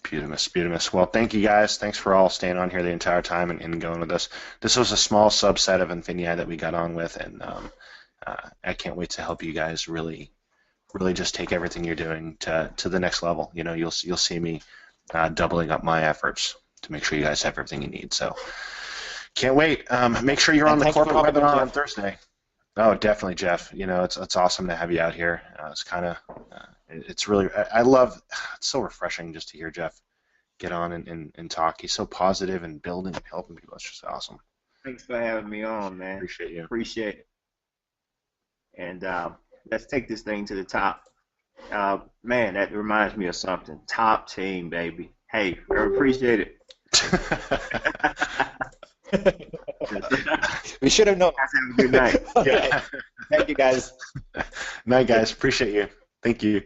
B: Beautimous. Well, thank you guys. Thanks for all staying on here the entire time and going with us. This was a small subset of INFINii that we got on with, and I can't wait to help you guys really just take everything you're doing to the next level. You'll see me doubling up my efforts to make sure you guys have everything you need. So can't wait. Make sure you're on the corporate webinar on Thursday. Oh, definitely, Jeff. It's awesome to have you out here. It's kind of it's really, I love, it's so refreshing just to hear Jeff get on and talk. He's so positive and building and helping people. It's just awesome.
D: Thanks for having me on, man.
B: Appreciate you.
D: Appreciate it. and let's take this thing to the top. Man, that reminds me of something. Top team, baby. Hey, I appreciate it.
C: We should have known.
D: Guys, have a good night.
C: All right. Thank you, guys.
B: Night, guys. Appreciate you. Thank you.